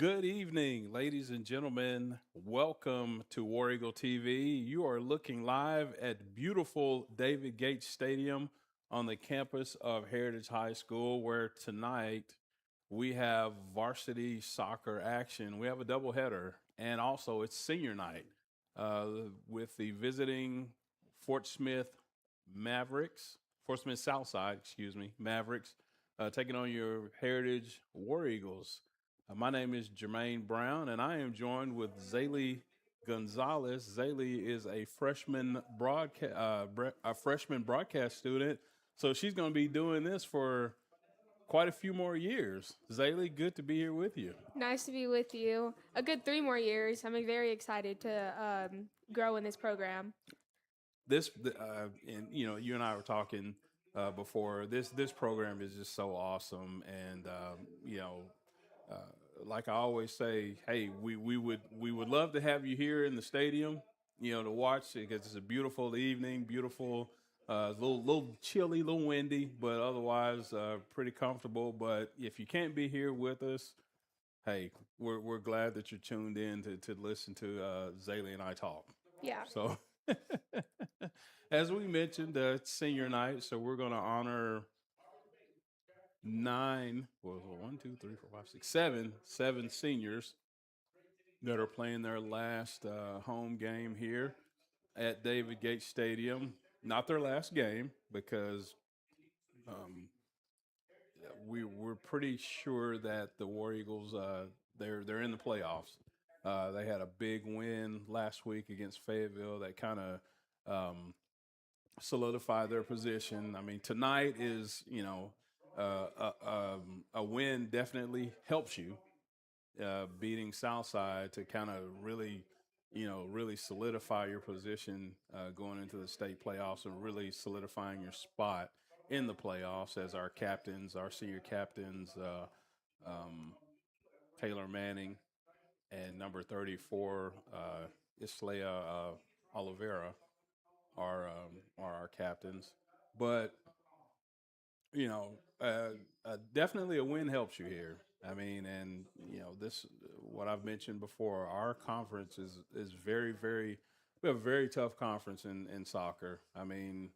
Good evening, ladies and gentlemen. Welcome to War Eagle TV. You are looking live at beautiful David Gates Stadium on the campus of Heritage High School, where tonight we have varsity soccer action. We have a doubleheader, and also it's senior night uh, with the visiting Fort Smith Mavericks, Fort Smith Southside, excuse me, Mavericks, taking on your Heritage War Eagles. My name is Jermaine Brown, and I am joined with Zaylee Gonzalez. Zaylee is a freshman broadcast student, so she's going to be doing this for quite a few more years. Zaylee, good to be here with you. Nice to be with you. A good 3 more years. I'm very excited to grow in this program. And you and I were talking before. This program is just so awesome, and uh, like I always say, hey, we would love to have you here in the stadium, to watch it because it's a beautiful evening, beautiful. Little chilly, little windy, but otherwise pretty comfortable. But if you can't be here with us, hey, we're glad that you're tuned in to listen to Zaylee and I talk. Yeah. So, as we mentioned, it's senior night, so we're going to honor nine, well, one, two, three, four, five, six, seven seniors that are playing their last home game here at David Gates Stadium. Not their last game because um, we're pretty sure that the War Eagles they're in the playoffs. They had a big win last week against Fayetteville that kind of solidify their position. I mean, tonight is a win definitely helps you beating Southside to kind of really solidify your position going into the state playoffs and really solidifying your spot in the playoffs as our senior captains, Taylor Manning and number 34, Islea Oliveira are our captains. But you know, definitely a win helps you here. I mean, and this what I've mentioned before. Our conference is very. We have a very tough conference in soccer. I mean,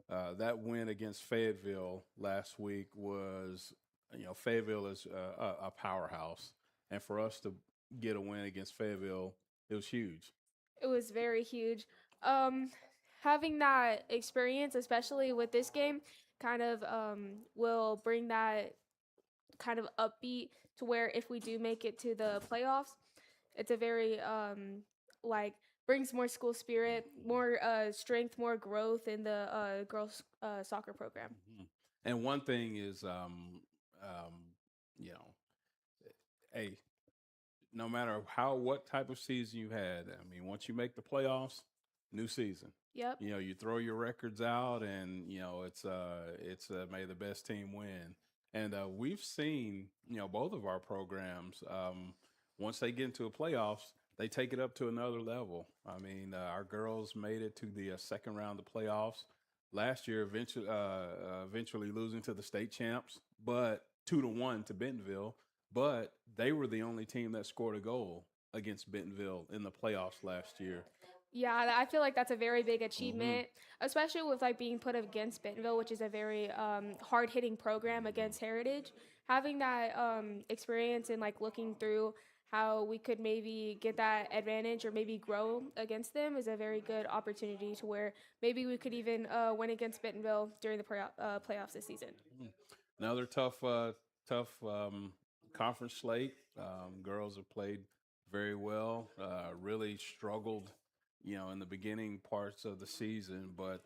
that win against Fayetteville last week was, Fayetteville is a powerhouse, and for us to get a win against Fayetteville, it was huge. It was very huge. Um, Having that experience, especially with this game, kind of will bring that kind of upbeat to where if we do make it to the playoffs, it's a very like brings more school spirit, more strength, more growth in the girls soccer program. Mhm. And one thing is, um, you know, hey, no matter what type of season you had, I mean, once you make the playoffs, new season. Yep. You throw your records out, and it's may the best team win. And we've seen both of our programs. Once they get into a playoffs, they take it up to another level. I mean, our girls made it to the second round of playoffs last year, eventually losing to the state champs, but 2-1 to Bentonville. But they were the only team that scored a goal against Bentonville in the playoffs last year. Yeah, I feel like that's a very big Hmm. achievement, especially with like being put against Bentonville, which is a very hard hitting program against Heritage. Having that experience and like looking through how we could maybe get that advantage or maybe grow against them is a very good opportunity to where maybe we could even win against Bentonville during the playoffs this season. Mhm. Another tough conference slate. Girls have played very well. Really struggled, in the beginning parts of the season, but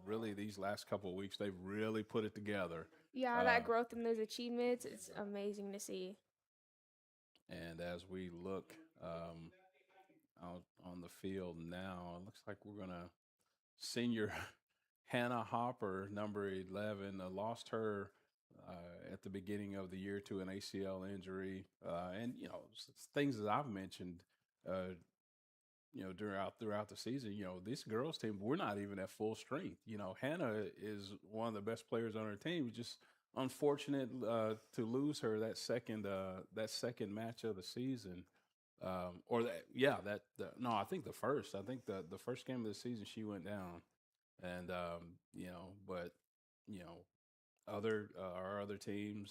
really these last couple of weeks they've really put it together. Yeah, Uh, that growth and those achievements, it's amazing to see. and as we look out on the field now, it looks like we're gonna senior Hannah Hopper, number 11, lost her at the beginning of the year to an ACL injury, and things that I've mentioned, uh, throughout the season. This girls team, we're not even at full strength. Hannah is one of the best players on her team. Just unfortunate to lose her that second match of the season. Or that, yeah, no, I think the first. I think the first game of the season she went down, and but you know, our other team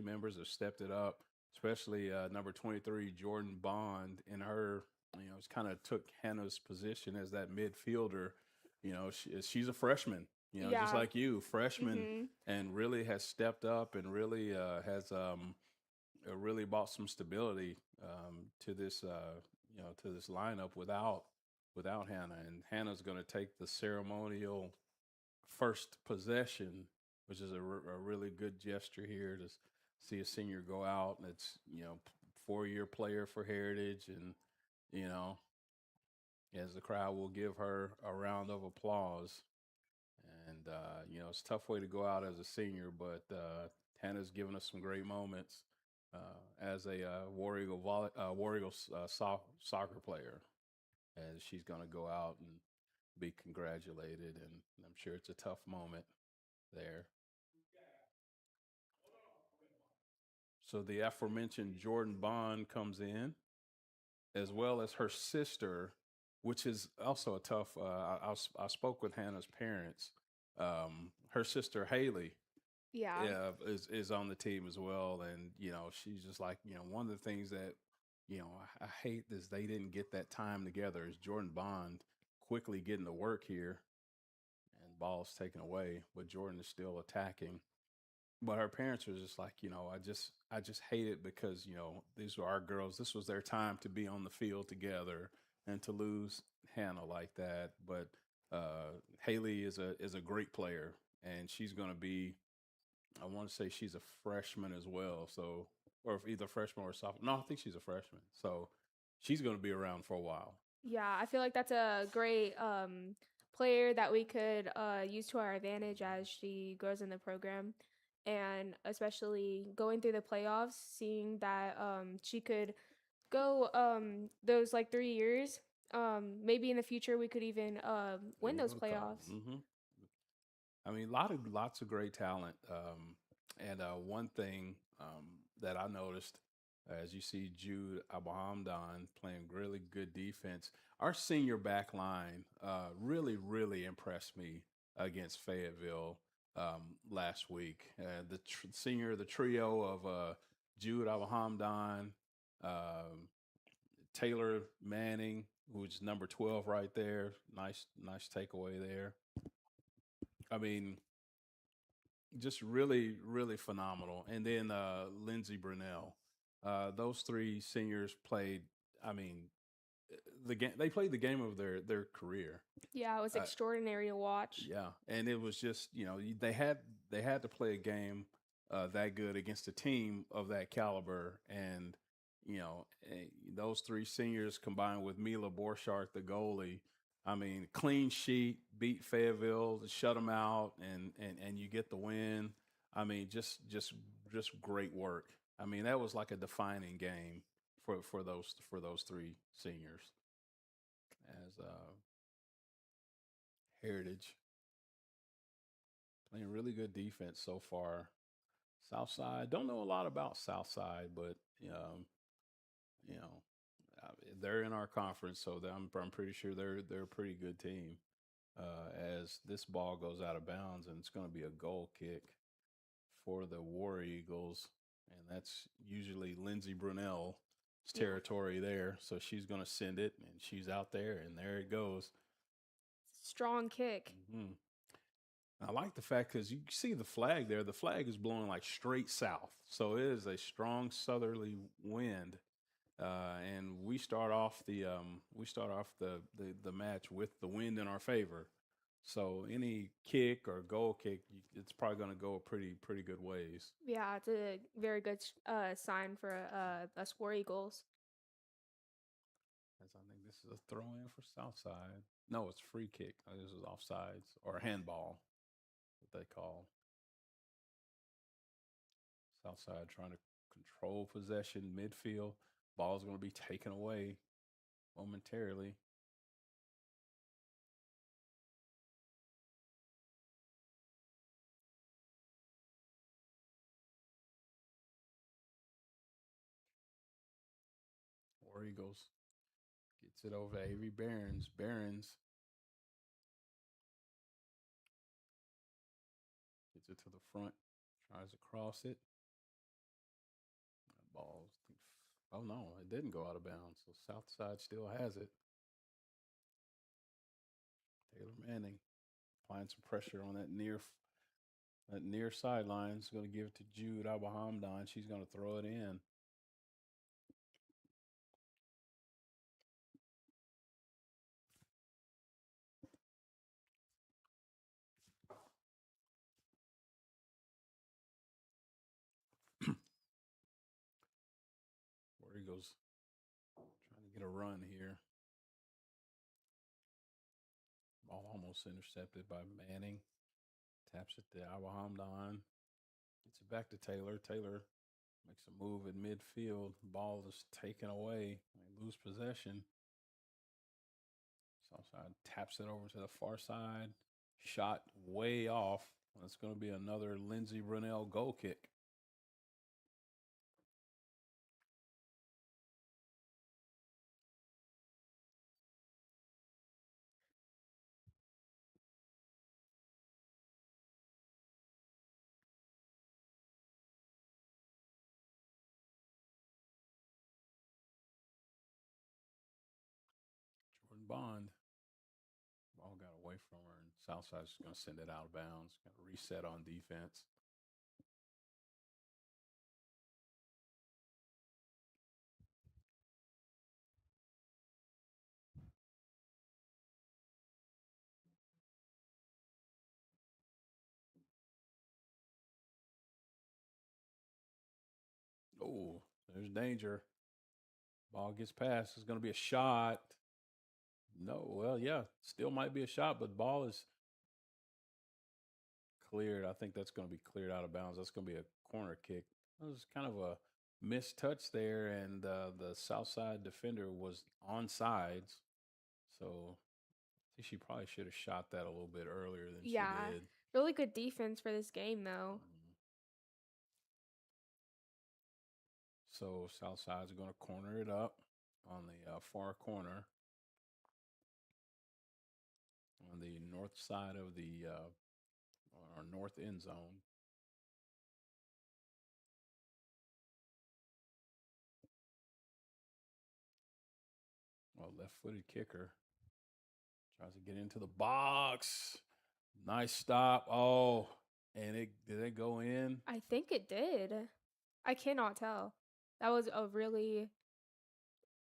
members have stepped it up, especially number 23 Jordan Bond. In her, it's kind of took Hannah's position as that midfielder. She's a freshman. Just Yeah. like you, freshman, Mhm. and really has stepped up and really has really brought some stability to this to this lineup without Hannah. And Hannah's going to take the ceremonial first possession, which is a really good gesture here to see a senior go out. And it's 4-year player for Heritage, and you know as the crowd will give her a round of applause. And it's a tough way to go out as a senior, but Hannah's given us some great moments as a War Eagle soccer player, as she's going to go out and be congratulated, and I'm sure it's a tough moment there. So the aforementioned Jordan Bond comes in, as well as her sister, which is also a tough. I spoke with Hannah's parents. Her sister Haley, Yeah. yeah, is on the team as well, and she's just like, one of the things that I hate is they didn't get that time together. Is Jordan Bond quickly getting to work here, and ball's taken away, but Jordan is still attacking. But her parents were just like, I just hate it because these were our girls. This was their time to be on the field together, and to lose Hannah like that. But Haley is a great player, and she's going to be. I want to say she's a freshman as well. So, or either freshman or sophomore. No, I think she's a freshman. So she's going to be around for a while. Yeah, I feel like that's a great player that we could use to our advantage as she grows in the program. And especially going through the playoffs, seeing that she could go those like 3 years. Maybe in the future we could even Be win those able to call. playoffs. I mean, lots of great talent. And one thing that I noticed, as you see Jude Abahamdan playing really good defense, our senior back line really impressed me against Fayetteville last week. The trio of Jude Abahamdan, um, Taylor Manning, who's number 12 right there. Nice takeaway there. I mean, just really phenomenal. And then Lindsey Brunell. Those three seniors played. I mean, the game they played the game of their career. Yeah, it was Uh, extraordinary to watch. yeah, and it was just they had to play a game that good against a team of that caliber, and those three seniors combined with Mila Borchardt, the goalie. I mean, clean sheet, beat Fayetteville, shut them out, and you get the win. I mean, just great work. I mean, that was like a defining game for those three seniors as Heritage playing really good defense so far. Southside, don't know a lot about Southside, but you know, they're in our conference, so I'm pretty sure they're a pretty good team. As this ball goes out of bounds, and it's going to be a goal kick for the War Eagles, and that's usually Lindsey Brunell's Yeah. territory there. So she's going to send it, and she's out there, and there it goes. Strong kick. hmm I like the fact because you see the flag there. The flag is blowing like straight south, so it is a strong southerly wind. And we start off the match with the wind in our favor. So any kick or goal kick, it's probably going to go a pretty good ways. Yeah, it's a very good sign for us War Eagles. As I think this is a throw in for Southside. No, it's free kick. This is offsides or handball, what they call. Southside trying to control possession midfield. Ball's going to be taken away momentarily. War Eagles gets it over to Avery Barons. Barons gets it to the front, tries to cross it. That ball's, oh no, it didn't go out of bounds. So Southside still has it. Taylor Manning applying some pressure on that near sideline. Is going to give it to Jude Abahamdan. She's going to throw it in. War Eagles trying to get a run here. Ball almost intercepted by Manning. Taps it to Abahamdan. Gets it back to Taylor. Taylor makes a move at midfield. Ball is taken away. They lose possession. Southside taps it over to the far side. Shot way off. That's going to be another Lindsey Brunell goal kick. Jordan Bond. Ball got away from her, and Southside's going to send it out of bounds. Going to reset on defense. Oh, there's danger. Ball gets past. It's going to be a shot. No, well, yeah, still might be a shot, but ball is cleared. I think that's going to be cleared out of bounds. That's going to be a corner kick. That was kind of a missed touch there, and the Southside defender was on sides. So I think she probably should have shot that a little bit earlier than she did. Really good defense for this game, though. So Southside's going to corner it up on the far corner on the north side of the our north end zone. Well, left-footed kicker tries to get into the box. Nice stop. Oh, and did it go in? I think it did. I cannot tell. That was a really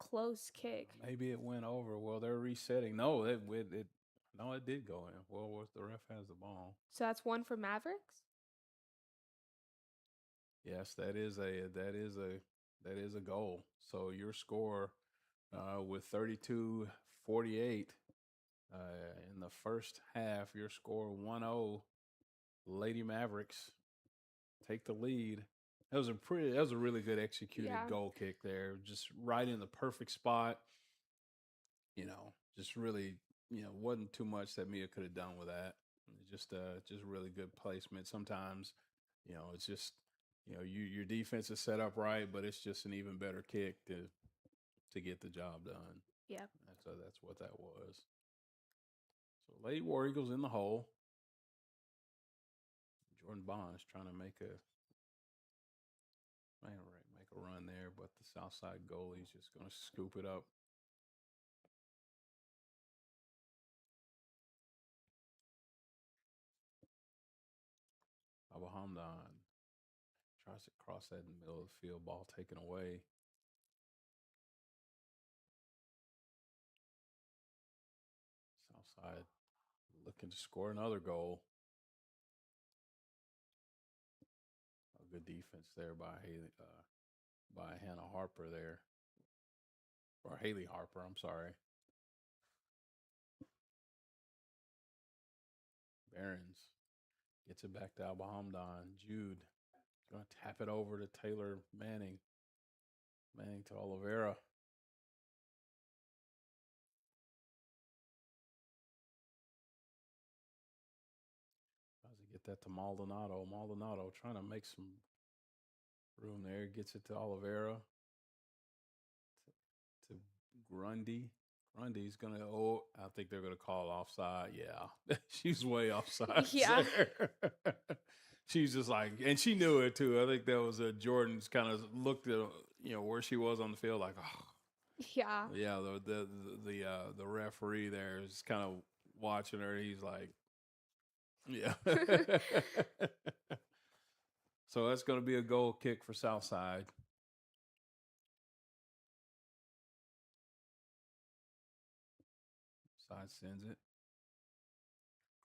close kick. Maybe it went over. Well, they're resetting. No, it did go in. Well, the ref has the ball. So that's one for Mavericks? Yes, that is a goal. So your score with 32-48 in the first half, your score 1-0. Lady Mavericks take the lead. That was a really good executed goal kick there. Just right in the perfect spot. Just really, wasn't too much that Mia could have done with that. Just really good placement. Sometimes, it's just, your defense is set up right, but it's just an even better kick to get the job done. Yeah. That's what that was. So Lady War Eagles in the hole. Jordan Bond's trying to make a run there, but the Southside goalie's just going to scoop it up. Abahamdan tries to cross that in the middle of the field, ball taken away. Southside looking to score another goal. A good defense there by Hannah Harper there. Or Haley Harper, I'm sorry. Barons gets it back to Abahamdan. Jude going to tap it over to Taylor Manning. Manning to Oliveira. Tries to get that to Maldonado. Maldonado trying to make some room there. Gets it to Oliveira. To Grundy. Grundy's gonna. Oh, I think they're gonna call offside. Yeah, she's way offside Yeah. there. She's just like, and she knew it too. I think that was Jordan's kind of looked at where she was on the field, like, oh Yeah. yeah. The referee there is kind of watching her. He's like, yeah. So that's gonna be a goal kick for Southside. Side sends it.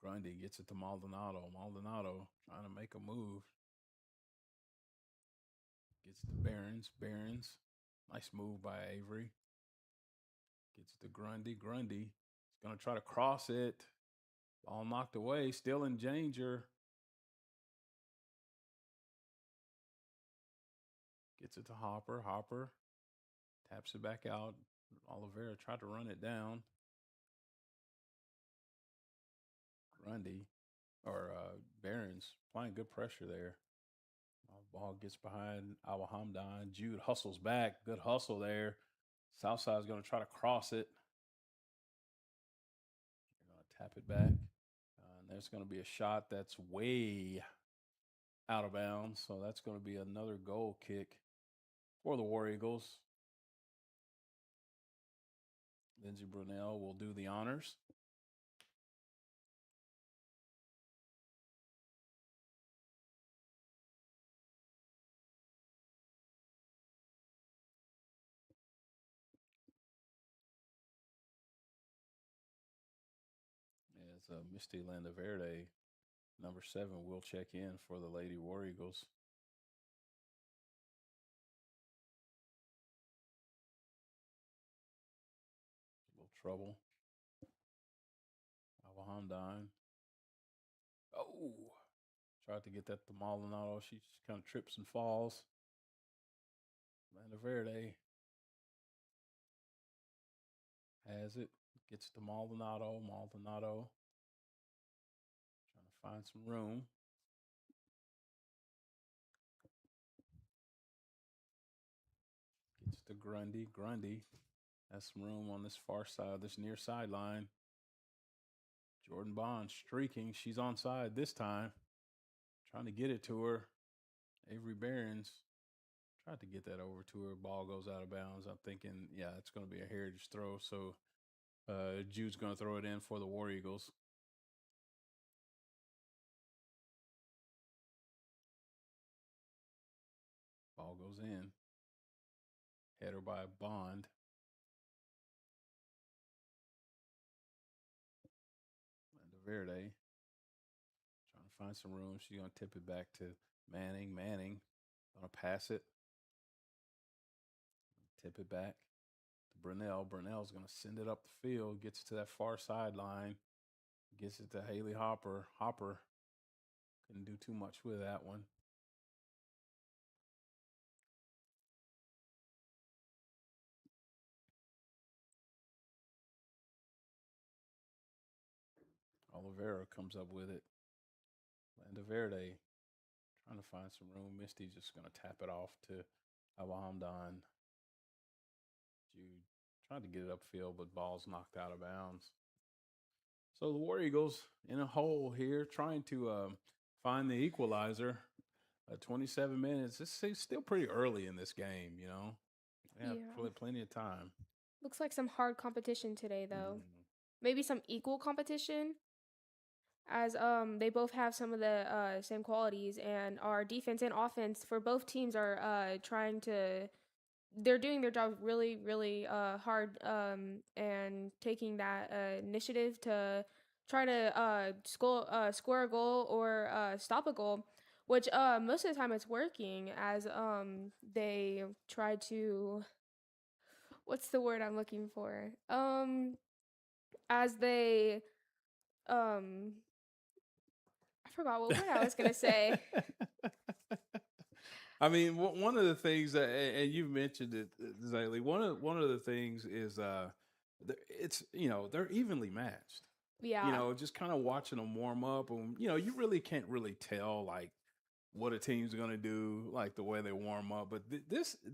Grundy gets it to Maldonado. Maldonado trying to make a move. Gets to Barons. Barons. Nice move by Avery. Gets it to Grundy. Grundy is going to try to cross it. Ball knocked away. Still in danger. Gets it to Hopper. Hopper taps it back out. Oliveira tried to run it down. Grundy or Barons applying good pressure there. Ball gets behind Hamdan. Jude hustles back. Good hustle there. Southside's going to try to cross it. They're going to tap it back. And there's going to be a shot that's way out of bounds. So that's going to be another goal kick for the War Eagles. Lindsey Brunel will do the honors. As Misty Landaverde, number 7, will check in for the Lady War Eagles. A little trouble. Hamdan. Oh, tried to get that to Maldonado. She just kind of trips and falls. Landaverde has it. Gets to Maldonado. Maldonado trying to find some room. Gets to Grundy. Grundy has some room on this far side, this near sideline. Jordan Bond streaking. She's onside this time. Trying to get it to her. Avery Barons tried to get that over to her. Ball goes out of bounds. I'm thinking, yeah, it's going to be a heritage throw. So Jude's going to throw it in for the War Eagles. Ball goes in. Header by Bond. Verde trying to find some room. She's going to tip it back to Manning. Manning going to pass it. Tip it back to Brunel. Brunel's going to send it up the field. Gets it to that far sideline. Gets it to Haley Hopper. Hopper couldn't do too much with that one. Oliveira comes up with it. Landaverde trying to find some room. Misty's just going to tap it off to Hamdan. Jude tried to get it upfield, but ball's knocked out of bounds. So the War Eagles in a hole here, trying to find the equalizer. 27 minutes. It's still pretty early in this game, you know. We have Yeah. plenty of time. Looks like some hard competition today, though. Maybe some equal competition, as they both have some of the same qualities, and our defense and offense for both teams are trying to. They're doing their job really, really hard, and taking that initiative to try to score a goal or stop a goal, which most of the time it's working, as they try to. What's the word I'm looking for? As they um I forgot what word I was gonna say. I mean, one of the things that, and you've mentioned it, Zaylee. One of the things is, it's they're evenly matched. Yeah. Just kind of watching them warm up, and you really can't really tell like what a team's going to do, like the way they warm up. But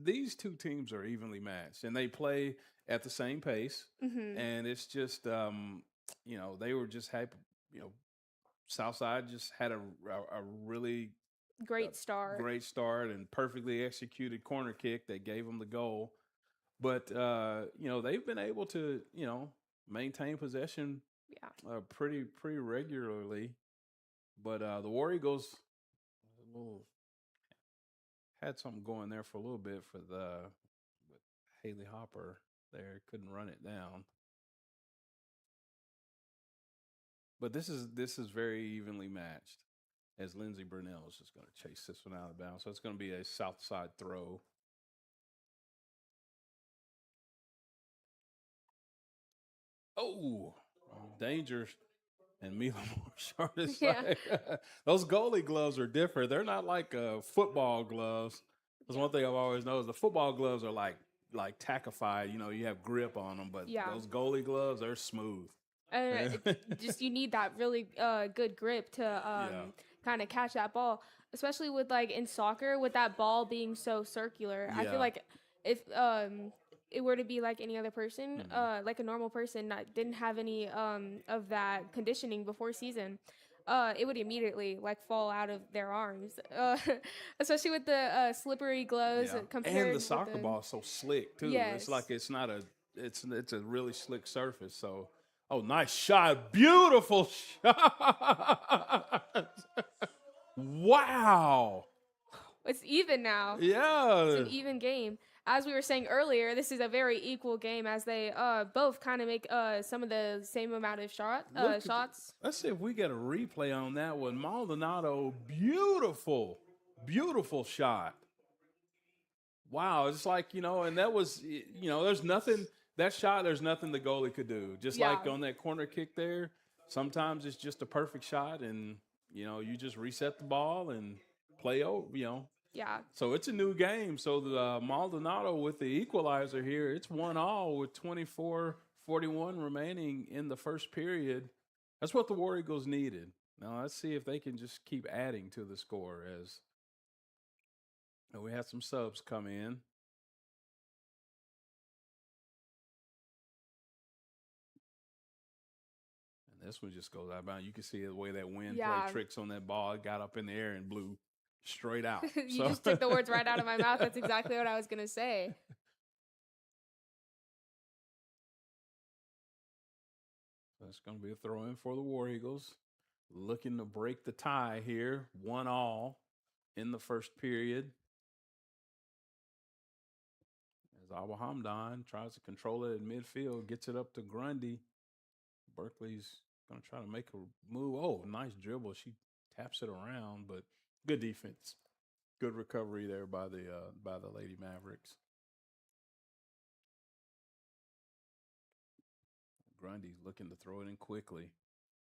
these two teams are evenly matched, and they play at the same pace. Mm-hmm. And it's just, they were just happy. You know, Southside just had a really uh, Great start. great start and perfectly executed corner kick that gave them the goal. But they've been able to maintain possession Yeah. pretty regularly. But the War Eagles little, had something going there for a little bit for the with Haley Hopper there, couldn't run it down. But this is very evenly matched as Lindsey Brunell is just going to chase this one out of bounds. So it's going to be a south side throw. Oh, danger. And Mila Moore short Yeah. side. Those goalie gloves are different. They're not like football gloves. That's one thing I've always noticed. The football gloves are like tackified. You have grip on them, but Yeah. those goalie gloves are smooth. Just you need that really good grip to Yeah. kind of catch that ball, especially with like in soccer with that ball being so circular. I feel Yeah. like if it were to be like any other person, Mhm. like a normal person that didn't have any of that conditioning before season, it would immediately like fall out of their arms, especially with the slippery gloves Yeah. And the compared with soccer the ball is so slick too. It's like yes. it's not a it's a really slick surface. So oh, nice shot. Beautiful shot. Wow. It's even now. It's Yeah. an even game. As we were saying earlier, this is a very equal game as they both kind of make some of the same amount of Look, shots. let's see if we get a replay on that one. Maldonado, beautiful, beautiful shot. Wow, it's like, and that was, there's nothing, that shot, there's nothing the goalie could do. Just Yeah, like on that corner kick there, sometimes it's just a perfect shot and, you just reset the ball and play over. yeah, So it's a new game. So the Maldonado with the equalizer here, it's 1-1 with 24:41 remaining in the first period. That's what the War Eagles needed. Now let's see if they can just keep adding to the score as we had some subs come in. And this one just goes out of bounds. You can see the way that wind played yeah. tricks on that ball. It got up in the air and blew straight out. You So just took the words right out of my mouth. That's exactly what I was gonna say. that's going to be a throw in for the War Eagles. Looking to break the tie here, 1-1 in the first period. As Abu Hamdan tries to control it in midfield, gets it up to Grundy. Berkeley's going to try to make a move. Oh, nice dribble. She taps it around, but good defense. Good recovery there by the Lady Mavericks. Grundy's looking to throw it in quickly.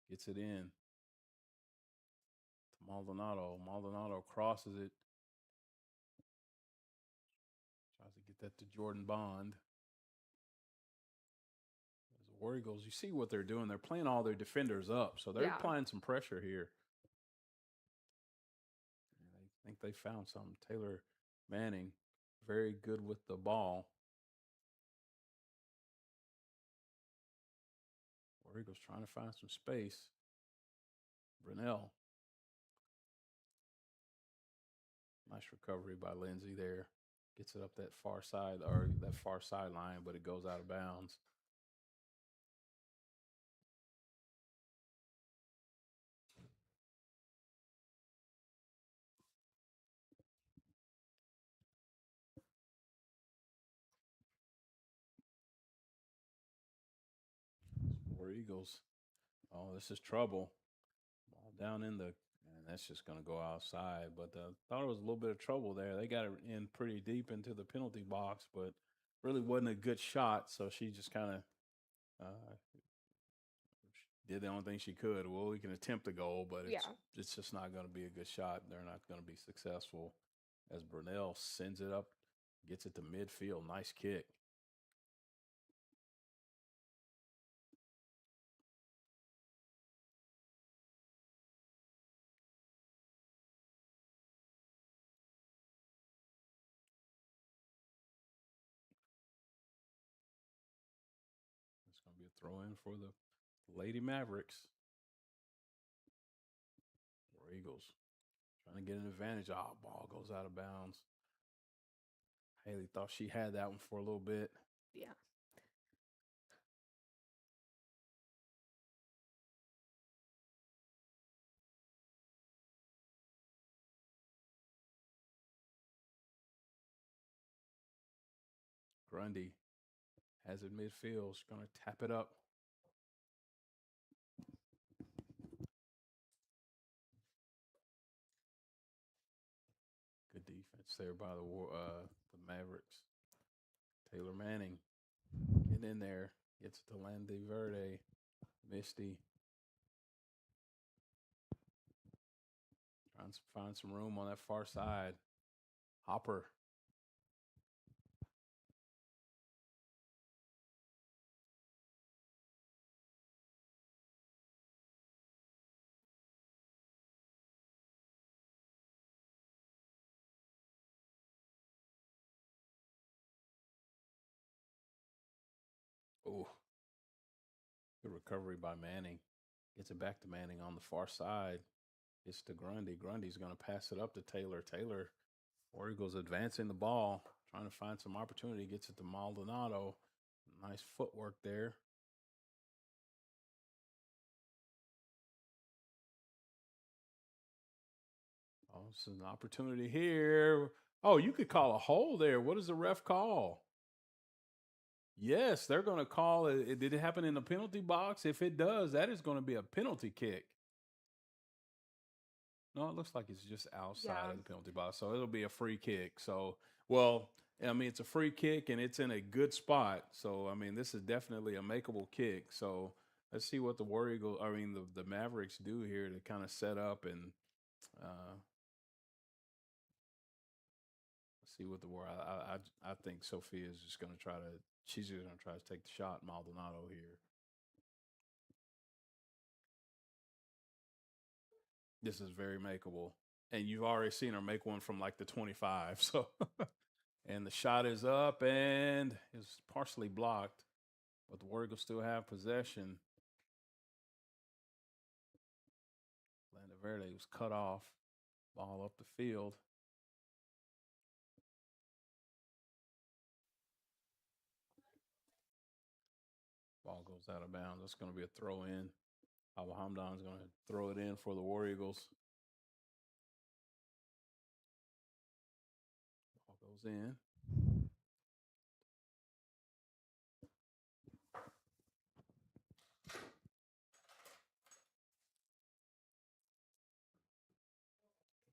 Gets it in to Maldonado. Maldonado crosses it. Tries to get that to Jordan Bond. As the War Eagles, you see what they're doing. They're playing all their defenders up, so they're Yeah, applying some pressure here. I think they found something. Taylor Manning, very good with the ball. War Eagles trying to find some space. Brunell. Nice recovery by Lindsay there. Gets it up that far side or that far sideline, but it goes out of bounds. War Eagles. Oh, this is trouble. Ball down in the, and that's just going to go outside. But thought it was a little bit of trouble there. They got it in pretty deep into the penalty box, but really wasn't a good shot. So she just kind of did the only thing she could. Well, we can attempt a goal, but yeah. it's just not going to be a good shot. They're not going to be successful. As Brunell sends it up, gets it to midfield. Nice kick. Throw in for the Lady Mavericks. War Eagles trying to get an advantage. Oh, ball goes out of bounds. Haley thought she had that one for a little bit. Yeah. Grundy has it midfield. She's going to tap it up. Good defense there by the Mavericks. Taylor Manning getting in there. Gets it to Landy Verde. Misty. Trying to find some room on that far side. Hopper. Oh, good recovery by Manning. Gets it back to Manning on the far side. It's to Grundy. Grundy's going to pass it up to Taylor. Taylor, War Eagles advancing the ball, trying to find some opportunity. Gets it to Maldonado. Nice footwork there. Oh, this is an opportunity here. Oh, you could call a hole there. What does the ref call? Yes, they're going to call it. Did it happen in the penalty box? If it does, that is going to be a penalty kick. No, it looks like it's just outside of the penalty box. So it'll be a free kick. So, well, I mean, it's a free kick and it's in a good spot. So, I mean, this is definitely a makeable kick. So let's see what the Mavericks do here to kind of set up and see what the war. I think Sophia is just going to she's just going to try to take the shot, Maldonado here. This is very makeable. And you've already seen her make one from like the 25. So, and the shot is up and is partially blocked, but the Warriors still have possession. Landa Verde was cut off. Ball up the field. Ball goes out of bounds. That's going to be a throw in. Abu Hamdan is going to throw it in for the War Eagles. Ball goes in.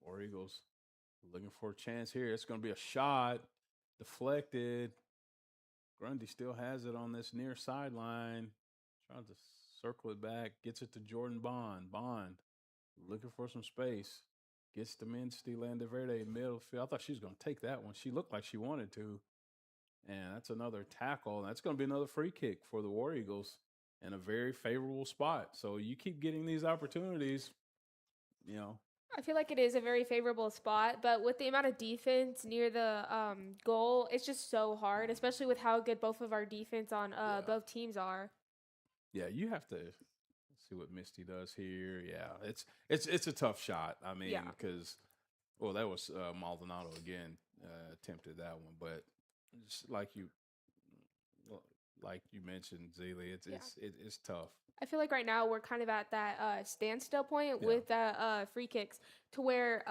War Eagles looking for a chance here. It's going to be a shot. Deflected. Grundy still has it on this near sideline. Trying to circle it back. Gets it to Jordan Bond. Bond looking for some space. Gets to Minsti Landaverde middle field. I thought she was going to take that one. She looked like she wanted to. And that's another tackle. That's going to be another free kick for the War Eagles in a very favorable spot. So you keep getting these opportunities, you know. I feel like it is a very favorable spot, but with the amount of defense near the goal, it's just so hard, especially with how good both of our defense on both teams are. Yeah, you have to see what Misty does here. Yeah, it's a tough shot. I mean, because well, that was Maldonado again attempted that one, but just like you mentioned, Zealy, it's tough. I feel like right now we're kind of at that standstill point with the free kicks, to where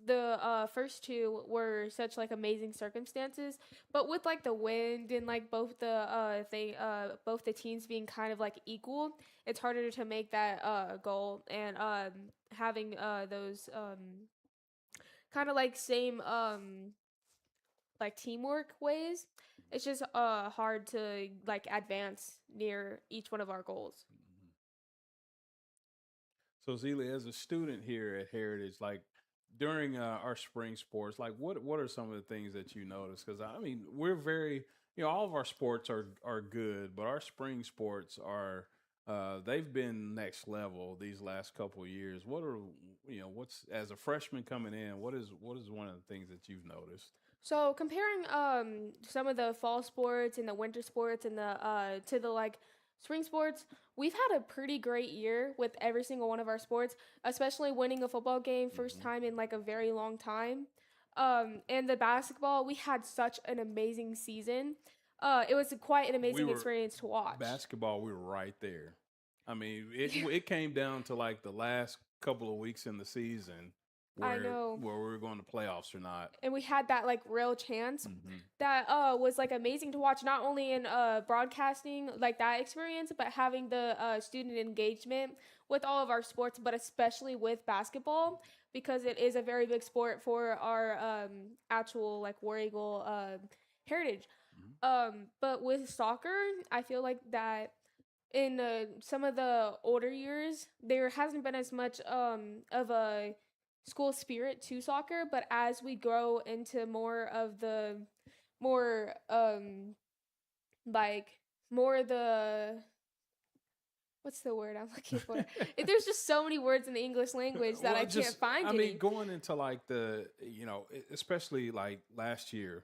the first two were such like amazing circumstances, but with like the wind and like both the teams being kind of like equal, it's harder to make that goal, and having those kind of like same like teamwork ways, it's just hard to like advance near each one of our goals. So Zealy, as a student here at Heritage, like during our spring sports, like what are some of the things that you notice? Because I mean, we're very, all of our sports are good, but our spring sports are they've been next level these last couple of years. What are what's, as a freshman coming in, what is one of the things that you've noticed? So comparing some of the fall sports and the winter sports and the to the like Spring sports, we've had a pretty great year with every single one of our sports, especially winning a football game first Hmm. time in like a very long time. And the basketball, we had such an amazing season. It was quite an We amazing were experience to watch. basketball. We were right there. I mean, it came down to like the last couple of weeks in the season I where know. we were going to playoffs or not. And we had that like real chance Hmm. that was like amazing to watch, not only in broadcasting like that experience, but having the student engagement with all of our sports, but especially with basketball, because it is a very big sport for our actual like War Eagle heritage. But with soccer, I feel like that in some of the older years, there hasn't been as much of a school spirit to soccer. But as we grow into more of the more like more the what's the word I'm looking for? There's just so many words in the English language that Well, I can't just find I mean, any. going into like especially like last year,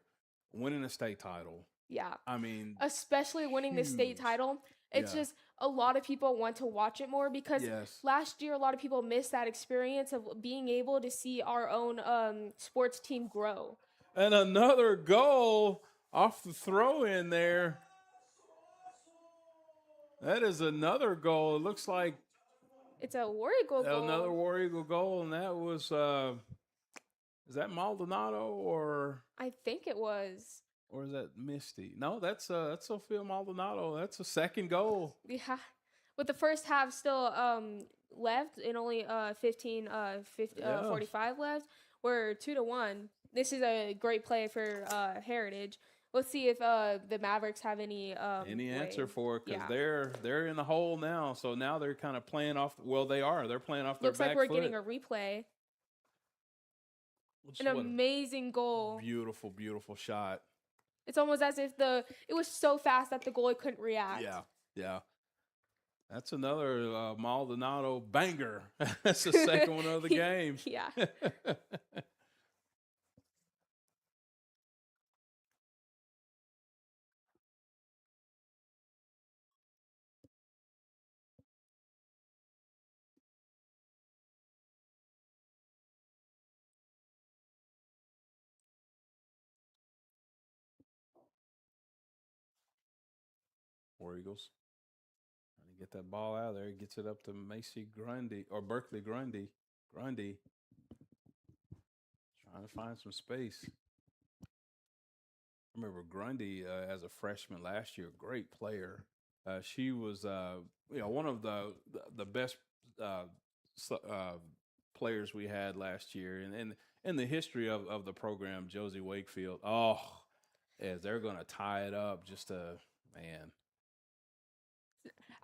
winning a state title. Yeah, I mean, especially winning the state huge. title. It's Yeah. just a lot of people want to watch it more because Yes. last year a lot of people missed that experience of being able to see our own sports team grow. And another goal off the throw in there. That is another goal. It looks like It's a War Eagle another goal. War Eagle goal, and that was is that Maldonado I think it was. or is that Misty? No, that's Sophia Maldonado. That's a second goal. Yeah. With the first half still left and only 15 Yeah. 45 left, we're 2-1. This is a great play for Heritage. Let's see if the Mavericks have any Any way. answer for it because Yeah. they're in the hole now. So now they're kind of playing off. Well, they are. They're playing off their Looks like back we're getting foot. a replay. Which An what a amazing goal. beautiful, beautiful shot. It's almost as if it was so fast that the goalie couldn't react. Yeah, yeah. That's another Maldonado banger. That's the second one of the game. Yeah. War Eagles trying to get that ball out of there. Gets it up to Macy Grundy or Berkeley Grundy. Grundy trying to find some space. I remember Grundy as a freshman last year, great player. She was, one of the best uh, players we had last year, and in the history of the program, Josie Wakefield. Oh, as they're going to tie it up, just a man.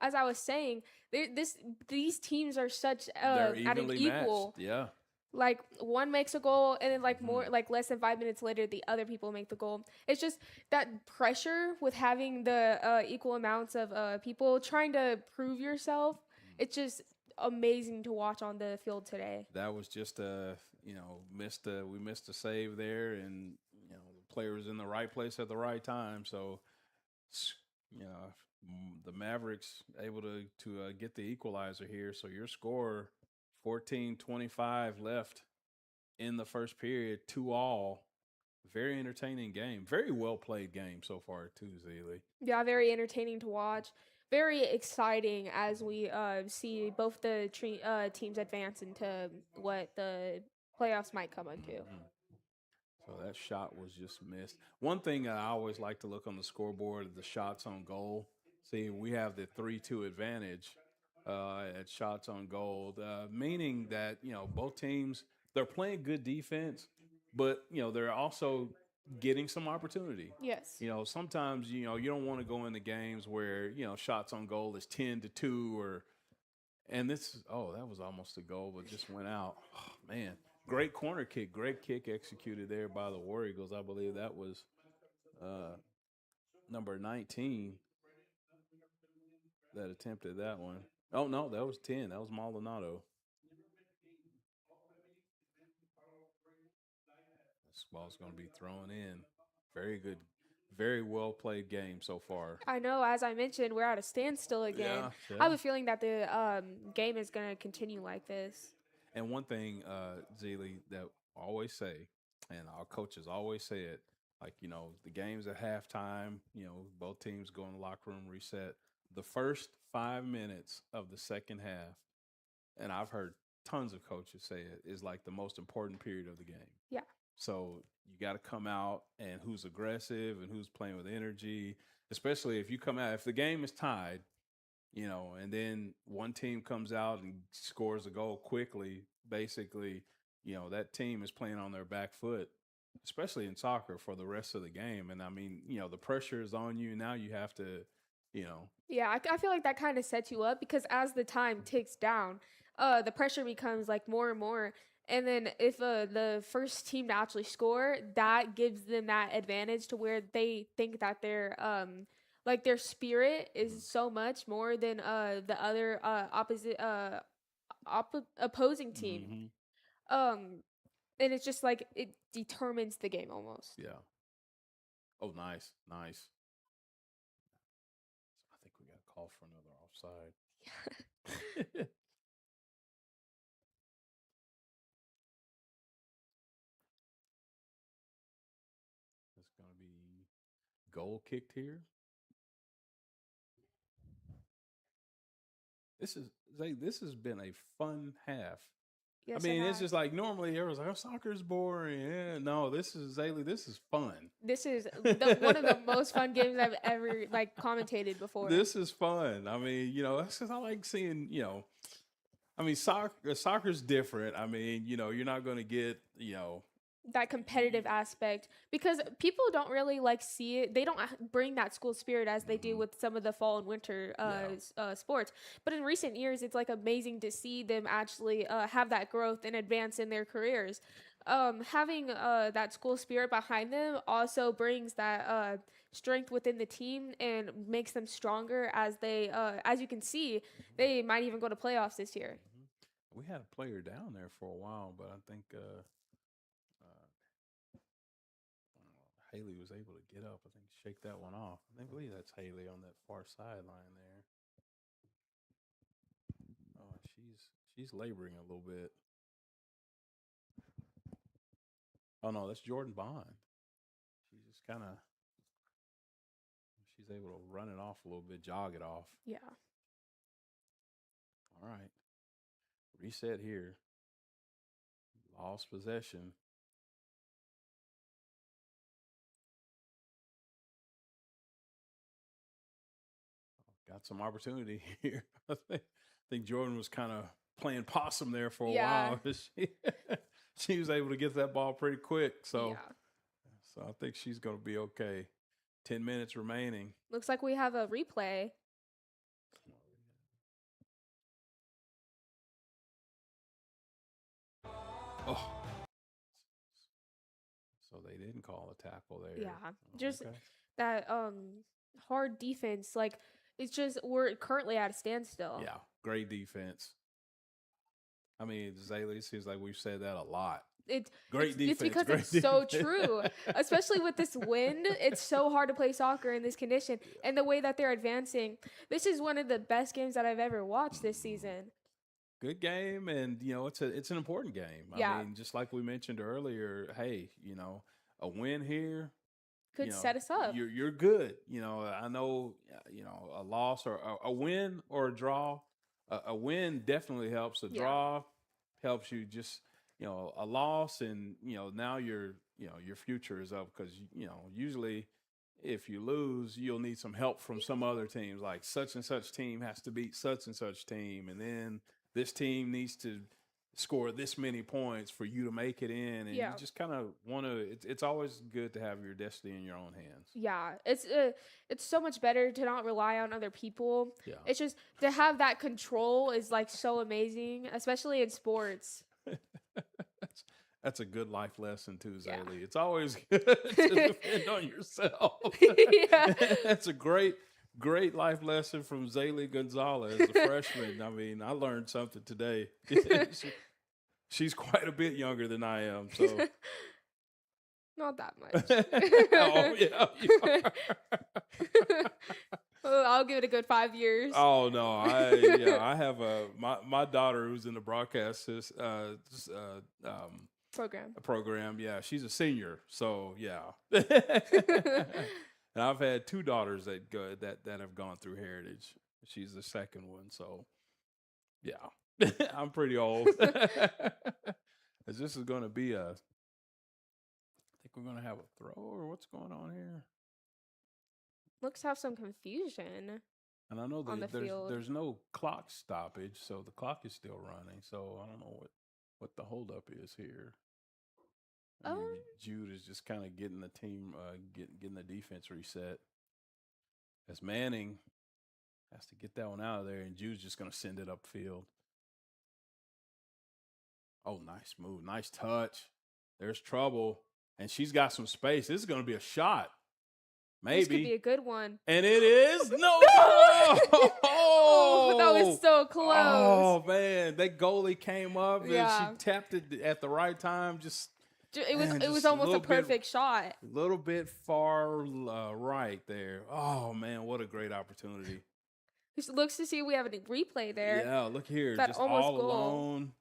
As I was saying, these teams are such They're at an evenly matched. equal. Yeah. Like one makes a goal and then like more Hmm. like less than 5 minutes later the other people make the goal. It's just that pressure with having the equal amounts of people trying to prove yourself. It's just amazing to watch on the field today. That was just we missed a save there, and the player was in the right place at the right time. So you know, the Mavericks able to get the equalizer here. So your score 14-25 left in the first period, 2-all. Very entertaining game. Very well played game so far too, Zealy. Yeah, very entertaining to watch. Very exciting as we see both the teams advance into what the playoffs might come into. Mm-hmm. So that shot was just missed. One thing I always like to look on the scoreboard is the shots on goal. See, we have the 3-2 advantage at shots on goal, meaning that both teams they're playing good defense, but they're also getting some opportunity. Yes. Sometimes you don't want to go into games where shots on goal is 10-2 or and this, oh, that was almost a goal, but just went out. Oh, man, great corner kick, great kick executed there by the War Eagles. I believe that was uh, number 19 that attempted that one. Oh no, that was 10. That was Maldonado. This ball's going to be thrown in. Very good, very well played game so far. I know, as I mentioned, we're at a standstill again. Yeah, I yeah. have a feeling that the game is going to continue like this. And one thing, Zeely, that I always say, and our coaches always say it, like, the game's at halftime, both teams go in the locker room, reset. The first 5 minutes of the second half, and I've heard tons of coaches say it, is like the most important period of the game. Yeah. So you got to come out and who's aggressive and who's playing with energy, especially if you come out, if the game is tied, and then one team comes out and scores a goal quickly, basically, that team is playing on their back foot, especially in soccer for the rest of the game. And I mean, the pressure is on you. Now you have to, you know, Yeah, I feel like that kind of sets you up because as the time ticks down, the pressure becomes like more and more. And then if the first team to actually score, that gives them that advantage to where they think that their spirit is so much more than the other opposing team. mm-hmm. Um, and it's just like it determines the game almost. Yeah. Oh, nice. Nice. I think we got a call for another offside. It's going to be goal kicked here. This has been a fun half. Yes, I mean, it it's has. just like normally everyone's like, "Oh, soccer's boring." Yeah, no, this is Zaylee. This is fun. This is one of the most fun games I've ever commentated before. This is fun. I mean, that's because I like seeing. I mean, soccer's different. I mean, you're not going to get That competitive aspect because people don't really see it. They don't bring that school spirit as they do Mhm. with some of the fall and winter sports. But in recent years, it's amazing to see them actually have that growth and advance in their careers. Having that school spirit behind them also brings that strength within the team and makes them stronger as you can see, they might even go to playoffs this year. We had a player down there for a while, but I think Haley was able to get up. I think shake that one off. I believe that's Haley on that far sideline there. Oh, she's laboring a little bit. Oh no, that's Jordan Bond. She just she's able to run it off a little bit, jog it off. Yeah. All right. Reset here. Lost possession. Got some opportunity here. I think Jordan was kind of playing possum there for a while. She was able to get that ball pretty quick. So I think she's going to be okay. 10 minutes remaining. Looks like we have a replay. Oh. So they didn't call a tackle there. Yeah. Just that hard defense. It's just we're currently at a standstill. Yeah. Great defense. I mean, Zaylee, seems like we've said that a lot. Great defense. It's because it's so true. Especially with this wind, it's so hard to play soccer in this condition. And the way that they're advancing, this is one of the best games that I've ever watched this season. Good game, and it's an important game. I mean, just like we mentioned earlier, hey, a win here could set us up. You're good. I know, a loss or a win or a draw. A win definitely helps. A draw helps you just a loss, and now your future is up because usually if you lose, you'll need some help from some other teams. Like such and such team has to beat such and such team, and then this team needs to score this many points for you to make it in, and you just kind of want to. It's always good to have your destiny in your own hands. Yeah, it's so much better to not rely on other people. Yeah, it's just to have that control is so amazing, especially in sports. That's a good life lesson too, Zaylee. It's always good to depend on yourself. That's a great life lesson from Zaylee Gonzalez, a freshman. I mean, I learned something today. She's quite a bit younger than I am. So, Not that much. Oh yeah, you are. Well, I'll give it a good 5 years. Oh no, I have my daughter who's in the broadcast Program. program. Yeah, she's a senior, so yeah. And I've had two daughters that have gone through Heritage. She's the second one, so yeah, I'm pretty old. As this is going to be I think we're going to have a throw or what's going on here? Looks to have some confusion And I know on the field. there's no clock stoppage, so the clock is still running. So I don't know what the holdup is here. I mean, Jude is just kind of getting the team getting the defense reset. As Manning has to get that one out of there, and Jude's just going to send it upfield. Oh, nice move, nice touch. There's trouble, and she's got some space. This is going to be a shot. Maybe. This could be a good one. And it is? No. Oh, that was so close. Oh, man. That goalie came up and Yeah. she tapped it at the right time. It was almost a perfect shot. A little bit far right there. Oh, man. What a great opportunity. It looks to see we have a replay there. Yeah, look here. That just almost all goal. alone.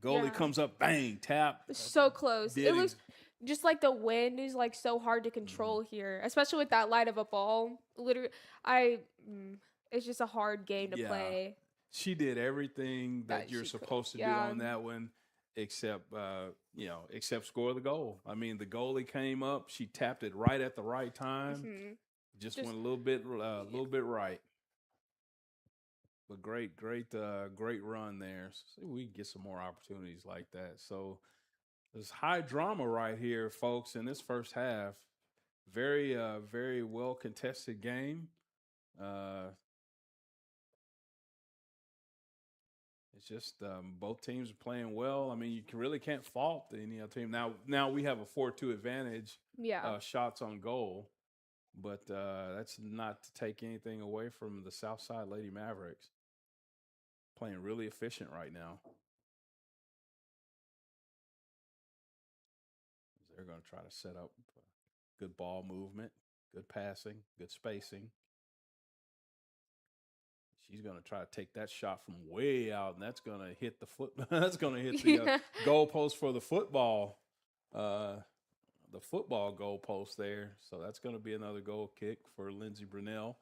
Goalie Yeah. comes up, bang, tap. So close. It looks just like the wind is like so hard to control here, especially with that light of a ball. Literally, it's just a hard game to play. She did everything that you're supposed to do on that one, except score the goal. I mean, the goalie came up, she tapped it right at the right time. Mm-hmm. Just went a little bit right. But great run there. See if we can get some more opportunities like that. So there's high drama right here, folks, in this first half. Very, very well contested game. It's just both teams are playing well. I mean, you really can't fault any other team. Now we have a 4-2 advantage. Yeah. Shots on goal, but that's not to take anything away from the Southside Lady Mavericks. Playing really efficient right now. They're going to try to set up good ball movement, good passing, good spacing. She's going to try to take that shot from way out, and that's going to hit the foot. That's going to hit the goalpost for the football goalpost there. So that's going to be another goal kick for Lindsey Brunell.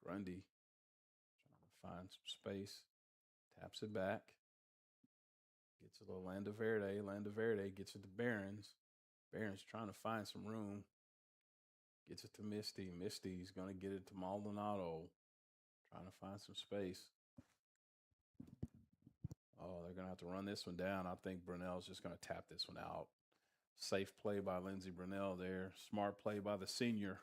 Grundy trying to find some space, taps it back, gets a little Landa Verde. Landa Verde gets it to Behrens. Behrens trying to find some room, gets it to Misty. Misty's going to get it to Maldonado, trying to find some space. Oh, they're going to have to run this one down. I think Brunell's just going to tap this one out. Safe play by Lindsey Brunell there. Smart play by the senior.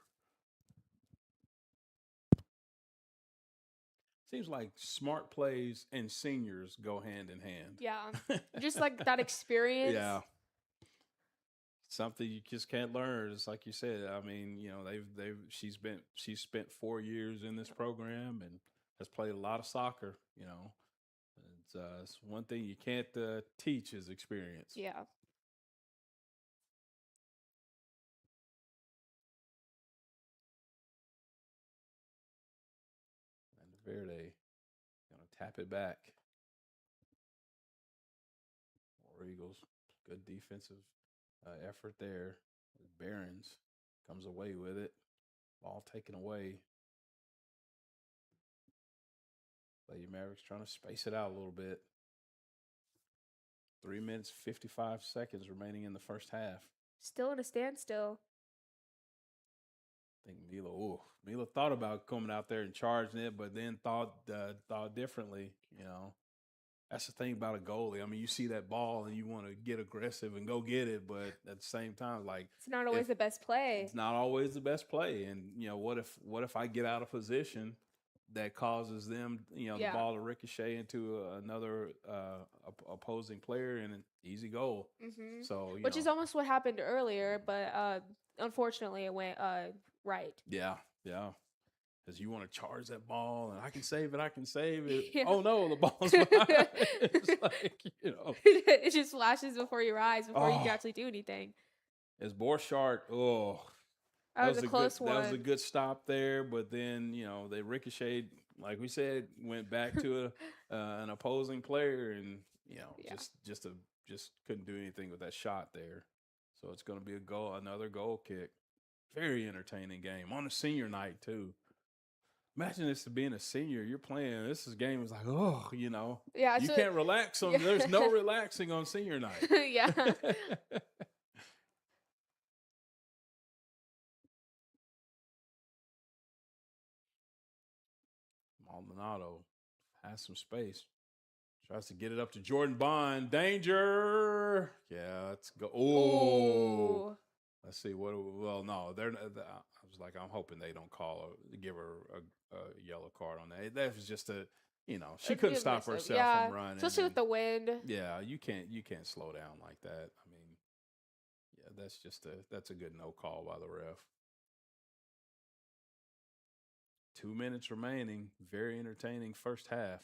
Seems like smart plays and seniors go hand in hand. Yeah. Just like that experience. Yeah. Something you just can't learn. It's like you said. I mean, she's spent 4 years in this program and has played a lot of soccer. It's one thing you can't teach is experience. Yeah. Verde going to tap it back. War Eagles, good defensive effort there. Behrens comes away with it. Ball taken away. Lady Mavericks trying to space it out a little bit. 3 minutes, 55 seconds remaining in the first half. Still in a standstill. I think Mila thought about coming out there and charging it, but then thought differently. That's the thing about a goalie. I mean, you see that ball and you want to get aggressive and go get it, but at the same time, like it's not always the best play. It's not always the best play, and what if I get out of position that causes them, the Yeah. ball to ricochet into another opposing player and an easy goal. Hmm. So, Which is almost what happened earlier, but unfortunately it went right. yeah, yeah. Because you want to charge that ball and I can save it, I can save it. Yeah. Oh no, the ball's behind. It's like, It just flashes before your eyes before you can oh, actually do anything. it's Borchardt. Oh, That was a close that was a one. good stop there, but then they ricocheted, like we said, went back to an opposing player, and Yeah. just couldn't do anything with that shot there. So it's going to be another goal kick. Very entertaining game on a senior night too. Imagine this being a senior. You're playing. Game is like, Yeah. you So can't relax on. yeah. There's no relaxing on senior night. Yeah. Maldonado has some space. Tries to get it up to Jordan Bond. Danger. Yeah, let's go. Oh, Oh. let's see. Well, no, they're. I was like, I'm hoping they don't give her a yellow card on that. That was just she couldn't stop herself from running. Especially with the wind. Yeah, you can't slow down like that. I mean, yeah, that's a good no call by the ref. 2 minutes remaining. Very entertaining first half.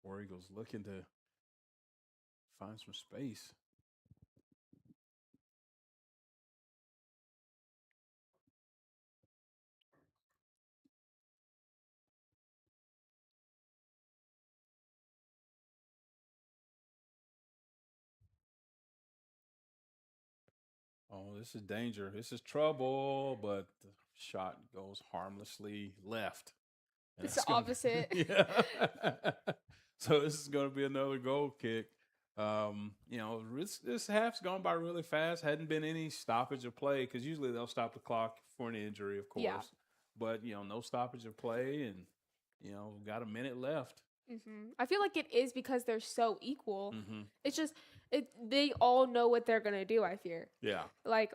War Eagles looking to find some space. Oh, this is danger. This is trouble, but the shot goes harmlessly left. And It's the opposite. yeah. So this is going to be another goal kick. This half's gone by really fast. Hadn't been any stoppage of play because usually they'll stop the clock for an injury, of course. Yeah. But no stoppage of play, and got a minute left. I feel like it is because they're so equal. Mm-hmm. It's just they all know what they're gonna do. I fear. Yeah. Like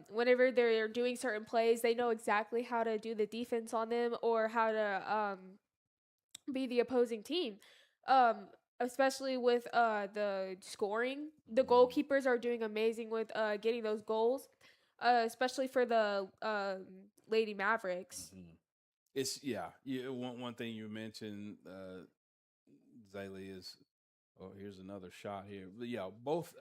whenever they're doing certain plays, they know exactly how to do the defense on them or how to be the opposing team. Especially with the scoring, the goalkeepers are doing amazing with getting those goals. Especially for the Lady Mavericks. Mm-hmm. It's one thing you mentioned, Zaylee, is here's another shot here. But yeah, both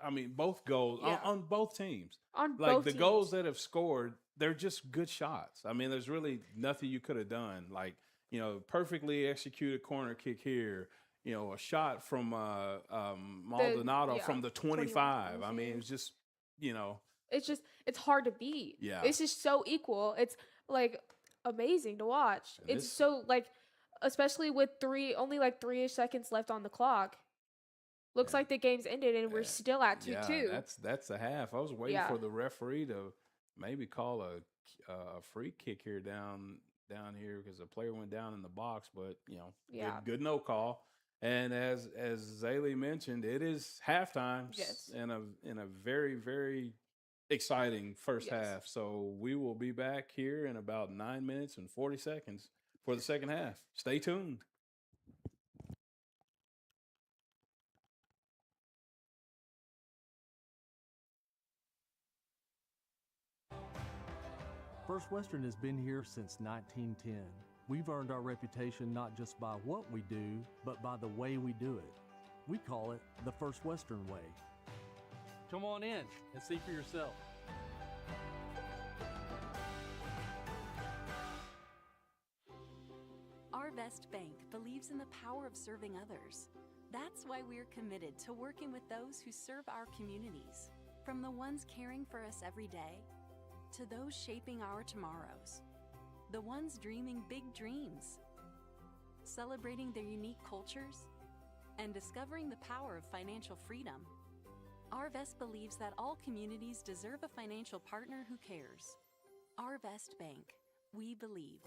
goals on both teams. On Like both the teams. goals that have scored, they're just good shots. I mean, there's really nothing you could have done. Like, perfectly executed corner kick here. A shot from Maldonado from the 25. I mean, it's just, it's hard to beat. Yeah. It's just so equal. It's like amazing to watch. And it's so like, especially with only like 3-ish seconds left on the clock. Looks like the game's ended and we're still at 2-2. Yeah, that's a half. I was waiting for the referee to maybe call a free kick here down here because the player went down in the box, but good no call. And as Zaylee mentioned, it is halftime. Yes. in a very, very exciting first half. So we will be back here in about 9 minutes and 40 seconds for the second half. Stay tuned. First Western has been here since 1910. We've earned our reputation not just by what we do, but by the way we do it. We call it the First Western way. Come on in and see for yourself. Arvest Bank believes in the power of serving others. That's why we're committed to working with those who serve our communities, from the ones caring for us every day to those shaping our tomorrows, the ones dreaming big dreams, celebrating their unique cultures, and discovering the power of financial freedom. Arvest believes that all communities deserve a financial partner who cares. Arvest Bank, we believe.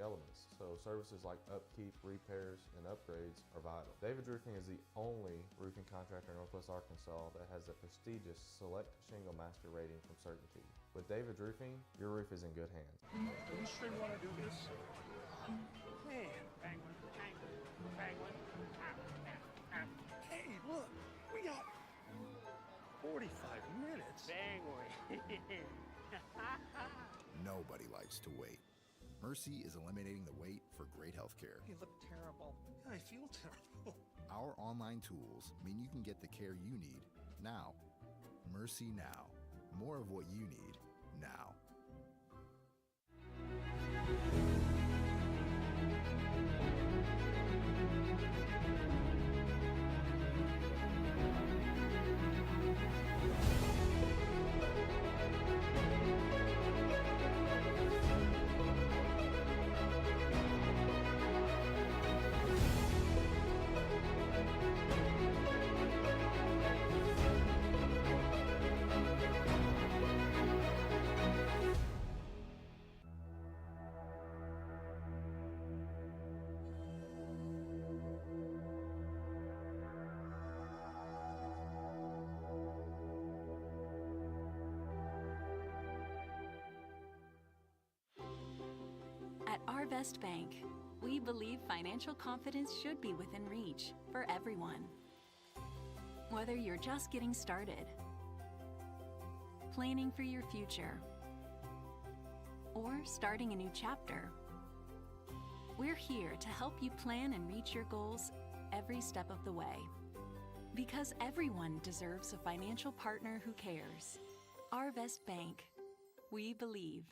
elements, so services like upkeep, repairs, and upgrades are vital. David's Roofing is the only roofing contractor in Northwest Arkansas that has the prestigious Select Shingle Master rating from Certainty. With David's Roofing, your roof is in good hands. Are you sure you want to do this? Man, penguin, penguin, penguin. Hey, look, we got 45 minutes. Penguin. Nobody likes to wait. Mercy is eliminating the wait for great health care. You look terrible. I feel terrible. Our online tools mean you can get the care you need now. Mercy Now. More of what you need now. At Arvest Bank, we believe financial confidence should be within reach for everyone. Whether you're just getting started, planning for your future, or starting a new chapter, we're here to help you plan and reach your goals every step of the way. Because everyone deserves a financial partner who cares. Arvest Bank, we believe.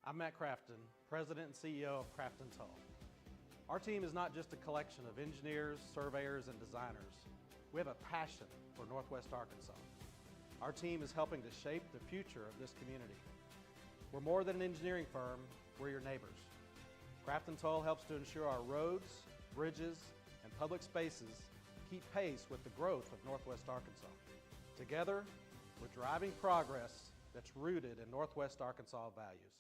I'm Matt Crafton, President and CEO of Crafton Toll. Our team is not just a collection of engineers, surveyors, and designers. We have a passion for Northwest Arkansas. Our team is helping to shape the future of this community. We're more than an engineering firm, we're your neighbors. Crafton Toll helps to ensure our roads, bridges, and public spaces keep pace with the growth of Northwest Arkansas. Together, we're driving progress that's rooted in Northwest Arkansas values.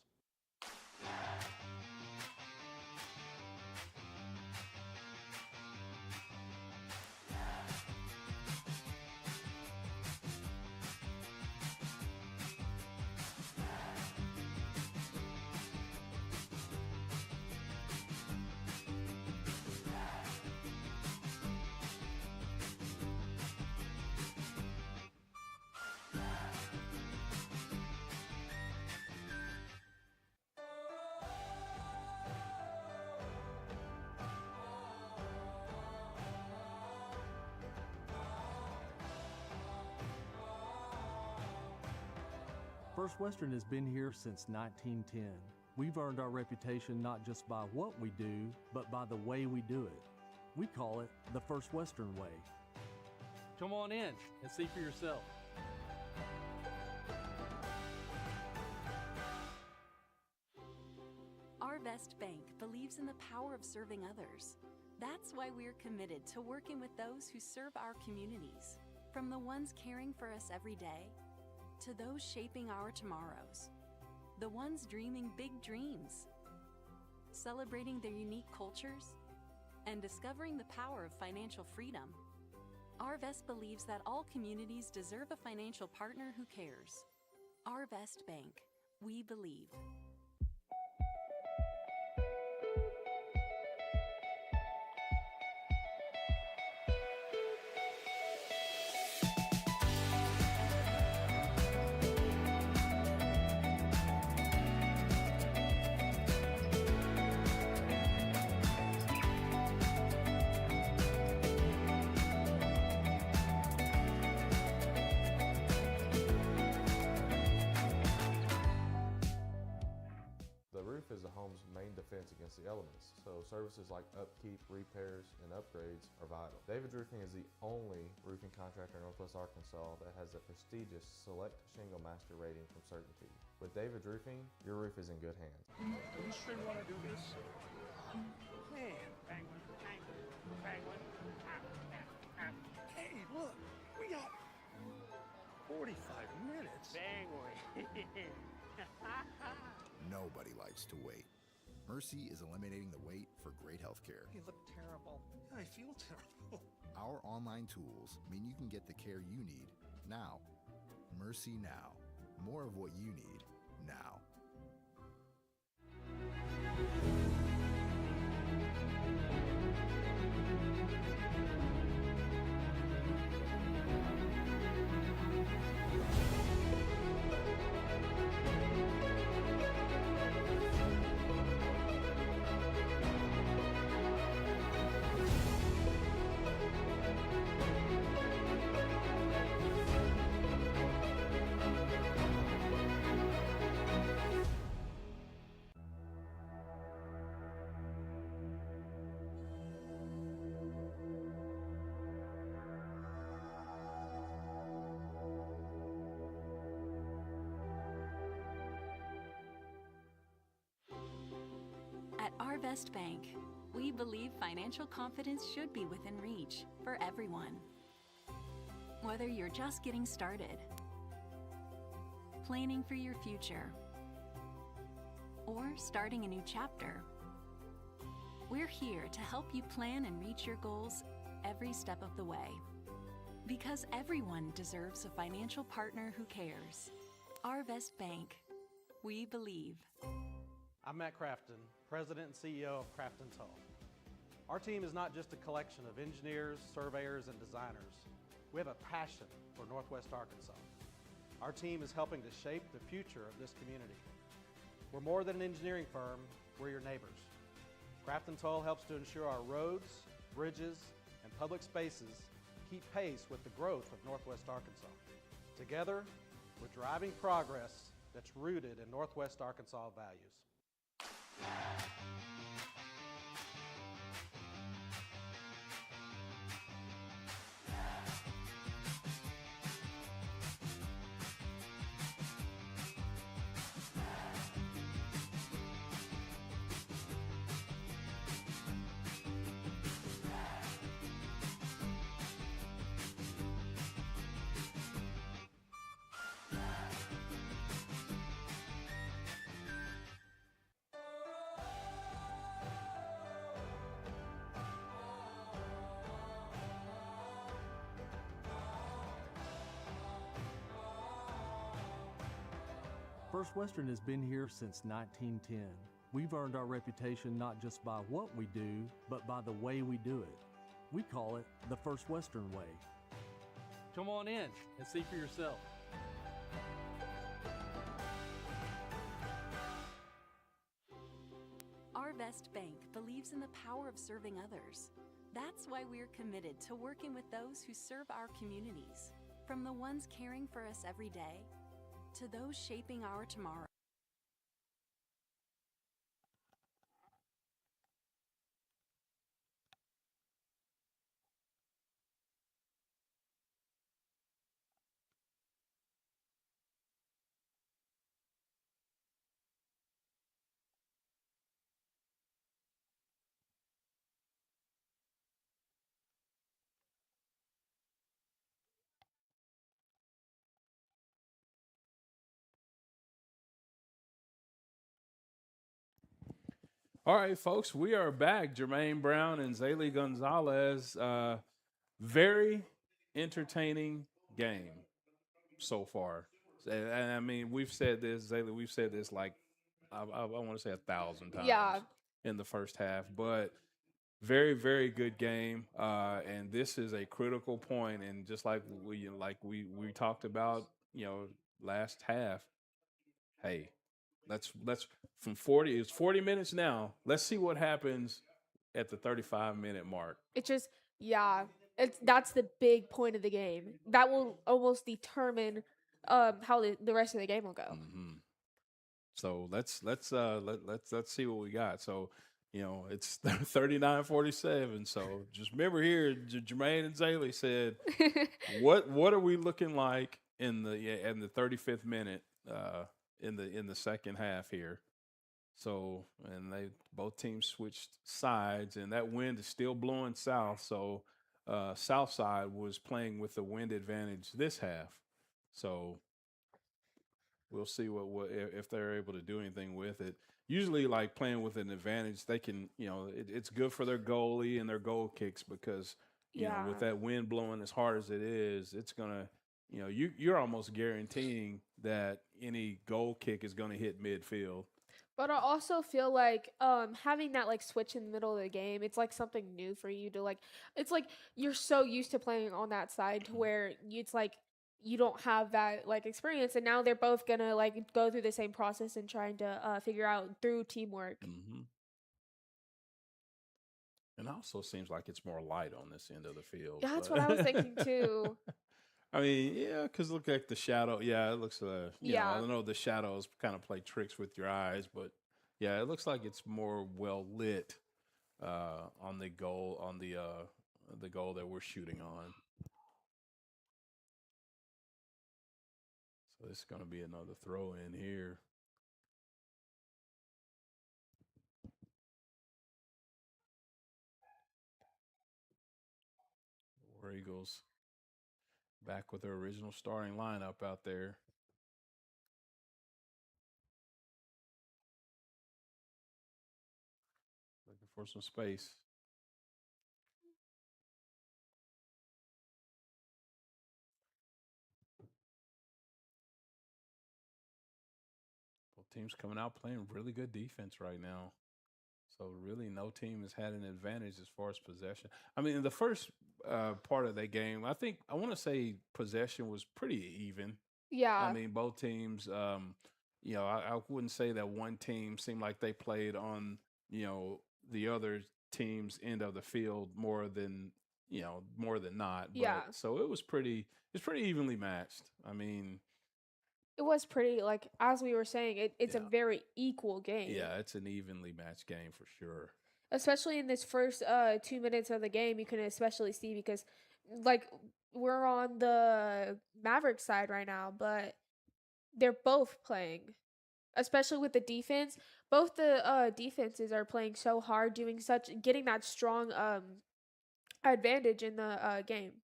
First Western has been here since 1910. We've earned our reputation not just by what we do, but by the way we do it. We call it the First Western way. Come on in and see for yourself. Arvest Bank believes in the power of serving others. That's why we're committed to working with those who serve our communities, from the ones caring for us every day to those shaping our tomorrows, the ones dreaming big dreams, celebrating their unique cultures, and discovering the power of financial freedom. Arvest believes that all communities deserve a financial partner who cares. Arvest Bank, we believe. The roof is the home's main defense against the elements, so services like upkeep, repairs, and upgrades are vital. David's Roofing is the only roofing contractor in Northwest Arkansas that has the prestigious Select Shingle Master rating from Certainty. With David's Roofing, your roof is in good hands. Are you sure you want to do this? Man, penguin, penguin, penguin. Hey, look, we got 45 minutes. Penguin. Nobody likes to wait. Mercy is eliminating the wait for great healthcare. You look terrible. I feel terrible. Our online tools mean you can get the care you need now. Mercy Now. More of what you need now. At Arvest Bank, we believe financial confidence should be within reach for everyone. Whether you're just getting started, planning for your future, or starting a new chapter, we're here to help you plan and reach your goals every step of the way. Because everyone deserves a financial partner who cares. Arvest Bank, we believe. I'm Matt Crafton, President and CEO of Crafton Tull. Our team is not just a collection of engineers, surveyors, and designers. We have a passion for Northwest Arkansas. Our team is helping to shape the future of this community. We're more than an engineering firm, we're your neighbors. Crafton Tull helps to ensure our roads, bridges, and public spaces keep pace with the growth of Northwest Arkansas. Together, we're driving progress that's rooted in Northwest Arkansas values. First Western has been here since 1910. We've earned our reputation not just by what we do, but by the way we do it. We call it the First Western way. Come on in and see for yourself. Arvest Bank believes in the power of serving others. That's why we're committed to working with those who serve our communities, from the ones caring for us every day to those shaping our tomorrow. All right, folks, we are back. Jermaine Brown and Zaylee Gonzalez. Very entertaining game so far. And I mean, we've said this, Zaylee, we've said this like, I want to say 1,000 times Yeah. in the first half, but very, very good game. And this is a critical point. And just like we talked about, last half, hey, let's from 40, it's 40 minutes now. Let's see what happens at the 35-minute mark. It's just, yeah, that's the big point of the game. That will almost determine how the rest of the game will go. Mm-hmm. So let's see what we got. So, it's 39-47. So just remember here, Jermaine and Zaylee said, what are we looking like in the 35th minute in the second half here? So, and both teams switched sides, and that wind is still blowing south. So, Southside was playing with the wind advantage this half. So, we'll see what if they're able to do anything with it. usually like playing with an advantage, they can, it's good for their goalie and their goal kicks because, with Yeah. that wind blowing as hard as it is, it's going to, you're almost guaranteeing that any goal kick is going to hit midfield. But I also feel like having that like switch in the middle of the game, it's like something new for you to like. It's like you're so used to playing on that side to where it's like you don't have that like experience, and now they're both gonna like go through the same process and trying to figure out through teamwork. Mm-hmm. And also seems like it's more light on this end of the field. Yeah, that's what I was thinking too. I mean, yeah, because look at the shadow. Yeah, it looks, Yeah. I know the shadows kind of play tricks with your eyes, but yeah, it looks like it's more well lit on the goal, the goal that we're shooting on. So this is going to be another throw in here. War Eagles back with their original starting lineup out there. Looking for some space. Both teams coming out playing really good defense right now. So really no team has had an advantage as far as possession. I mean, in the first part of that game, I want to say possession was pretty even. Yeah. I mean, both teams, I wouldn't say that one team seemed like they played on, the other team's end of the field more than not. Yeah. But so it's pretty evenly matched. I mean, It was pretty like as we were saying, it's a Yeah. very equal game. yeah, it's an evenly matched game for sure. Especially in this first 2 minutes of the game, you can especially see because like we're on the Mavericks side right now, but they're both playing, especially with the defense. Both the defenses are playing so hard, getting that strong advantage in the game.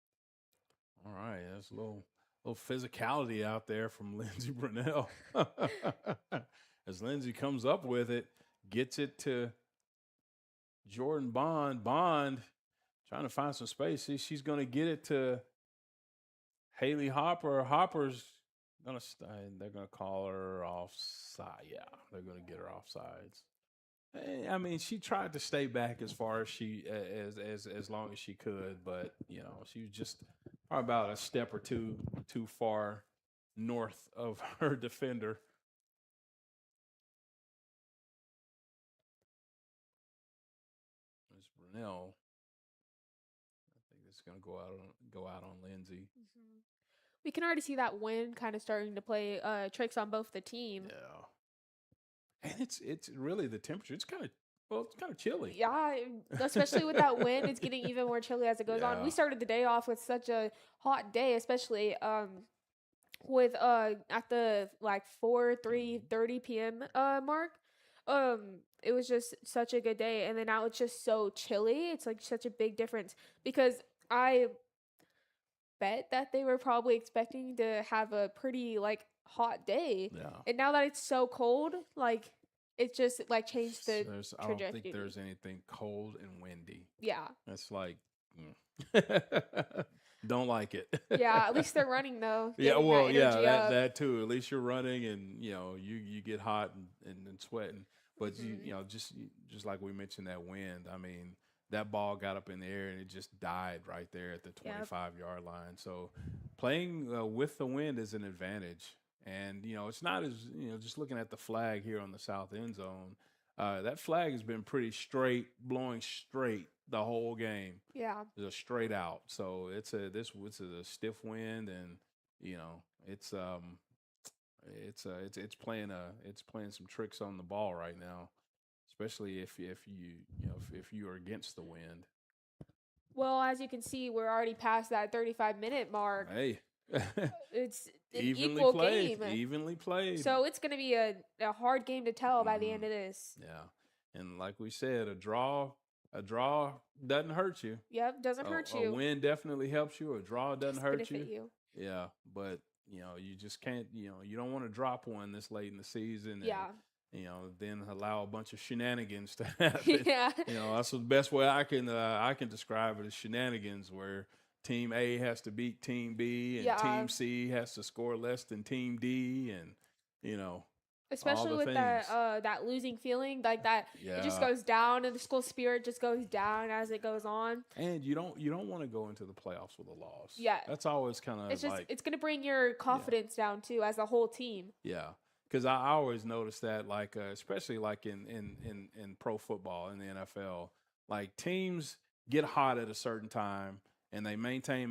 All right, that's a little physicality out there from Lindsey Brunell. As Lindsey comes up with it, gets it to Jordan Bond. Bond trying to find some space. She's going to get it to Haley Hopper. Hopper's going to they're going to call her offside. Yeah, they're going to get her offsides. I mean, she tried to stay back as far as as long as she could, but she was just probably about a step or two too far north of her defender. Miss Brunell, I think it's going to go out on Lindsay. Mm-hmm. We can already see that wind kind of starting to play tricks on both the team. Yeah, and it's really the temperature. It's kind of chilly. Yeah, especially with that wind, it's getting even more chilly as it goes on. Yeah. We started the day off with such a hot day, especially with at the like 3:30 p.m. Mark. It was just such a good day, and then now it's just so chilly. It's like such a big difference because I bet that they were probably expecting to have a pretty like hot day, Yeah. and now that it's so cold, like it just like changed the I don't trajectory. think there's anything cold and windy. Yeah. That's like, don't like it. Yeah, at least they're running though. Yeah, getting well, that yeah, energy up. that too. At least you're running, and you get hot and sweating. But just like we mentioned, that wind. I mean, that ball got up in the air and it just died right there at the 25-yard line. So playing with the wind is an advantage. And it's not as just looking at the flag here on the south end zone. That flag has been pretty straight, blowing straight the whole game. Yeah. Just straight out. So it's a stiff wind, and it's playing some tricks on the ball right now, especially if you are against the wind. Well, as you can see, we're already past that 35-minute mark. Hey. It's an Evenly equal played. game. Evenly played. So it's going to be a hard game to tell by the end of this. Yeah. And like we said, a draw doesn't hurt you. Yep, doesn't hurt you. A win definitely helps you. A draw doesn't hurt you. Yeah, but you just can't. You don't want to drop one this late in the season. Yeah. then allow a bunch of shenanigans to happen. Yeah. That's the best way I can describe it, as shenanigans, where Team A has to beat Team B and Yeah. Team C has to score less than Team D, and all Especially the with things. that losing feeling, like that, it just Yeah. goes down, and the school spirit just goes down as it goes on. And you don't want to go into the playoffs with a loss. Yeah. That's always kind of It's just like, it's gonna bring your confidence down too as a whole team. yeah. Because I always notice that, like, especially like in pro football in the NFL, like teams get hot at a certain time and they maintain.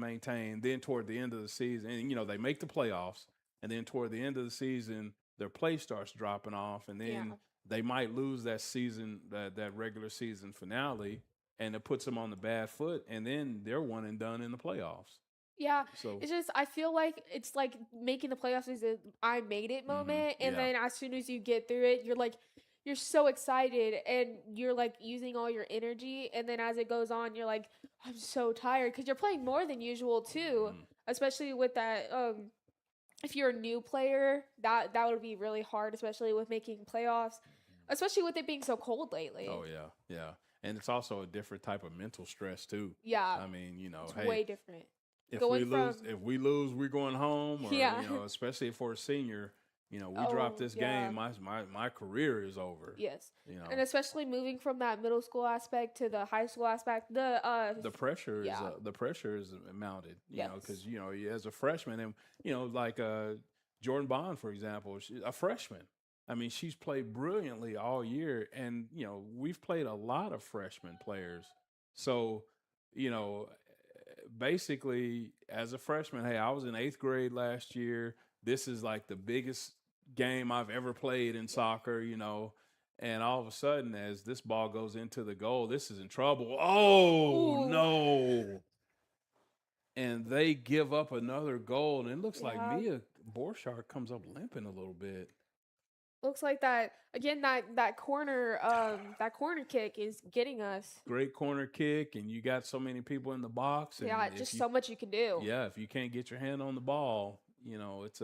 Then toward the end of the season, and they make the playoffs, and then toward the end of the season, their play starts dropping off, and then Yeah. they might lose that season, that regular season finale, and it puts them on the bad foot, and then they're one and done in the playoffs. Yeah, So it's just I feel like it's like making the playoffs is a I made it moment, and yeah. then as soon as you get through it, you're so excited, and you're like using all your energy, and then as it goes on, you're like, I'm so tired because you're playing more than usual too, especially with that. If you're a new player, that would be really hard, especially with making playoffs, especially with it being so cold lately. Oh yeah. And it's also a different type of mental stress too. Yeah, I mean, it's hey, way different. if going we lose, we're going home. Or, Yeah. Especially for a senior, we Oh, drop this yeah. game, my career is over. Yes. You know, And especially moving from that middle school aspect to the high school aspect, the pressure yeah. is mounted. Yes. Because as a freshman, and like Jordan Bond, for example, she's a freshman. I mean, she's played brilliantly all year, and we've played a lot of freshman players. So, basically, as a freshman, hey, I was in 8th grade last year. This is like the biggest game I've ever played in soccer, and all of a sudden, as this ball goes into the goal, this is in trouble. Oh, Ooh. no. And they give up another goal, and it looks like Yeah. Mia Borchardt comes up limping a little bit. Looks like that again. That corner kick is getting us. Great corner kick, and you got so many people in the box. And Yeah, just so much you can do. Yeah, if you can't get your hand on the ball, it's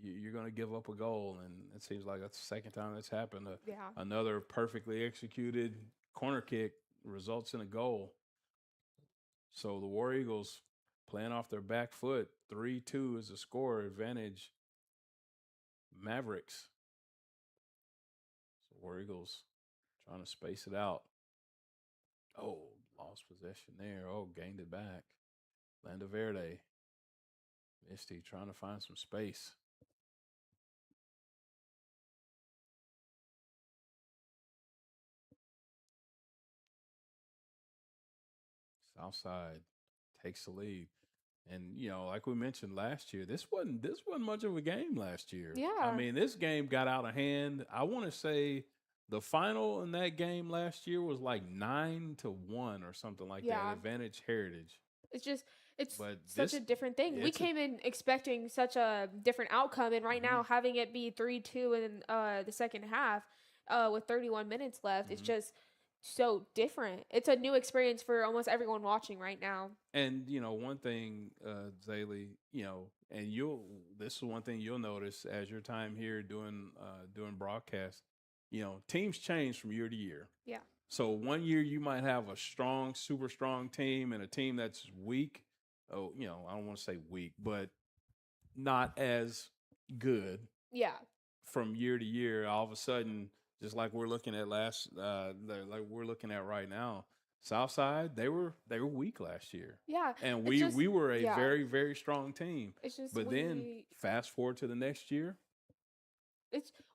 you're going to give up a goal, and it seems like that's the second time that's happened. Yeah. Another perfectly executed corner kick results in a goal. So the War Eagles playing off their back foot, 3-2 is the score, advantage Mavericks. So War Eagles trying to space it out. Oh, lost possession there. Oh, gained it back. Landa Verde. Misty trying to find some space. Southside takes the lead. And like we mentioned last year, this wasn't much of a game last year. Yeah. I mean, this game got out of hand. I want to say the final in that game last year was like 9-1 or something like that. Advantage Heritage. It's But such a different thing. We came in expecting such a different outcome, and right now having it be 3-2 in the second half, with 31 minutes left, it's just so different. It's a new experience for almost everyone watching right now. And one thing, Zaylee, and this is one thing you'll notice as your time here doing broadcast. Teams change from year to year. Yeah. So one year you might have a strong, super strong team, and a team that's weak. Oh, I don't want to say weak, but not as good. Yeah. From year to year, all of a sudden, just like we're looking at like we're looking at right now, Southside, they were weak last year. Yeah. And we were a very, very strong team. It's just then fast forward to the next year.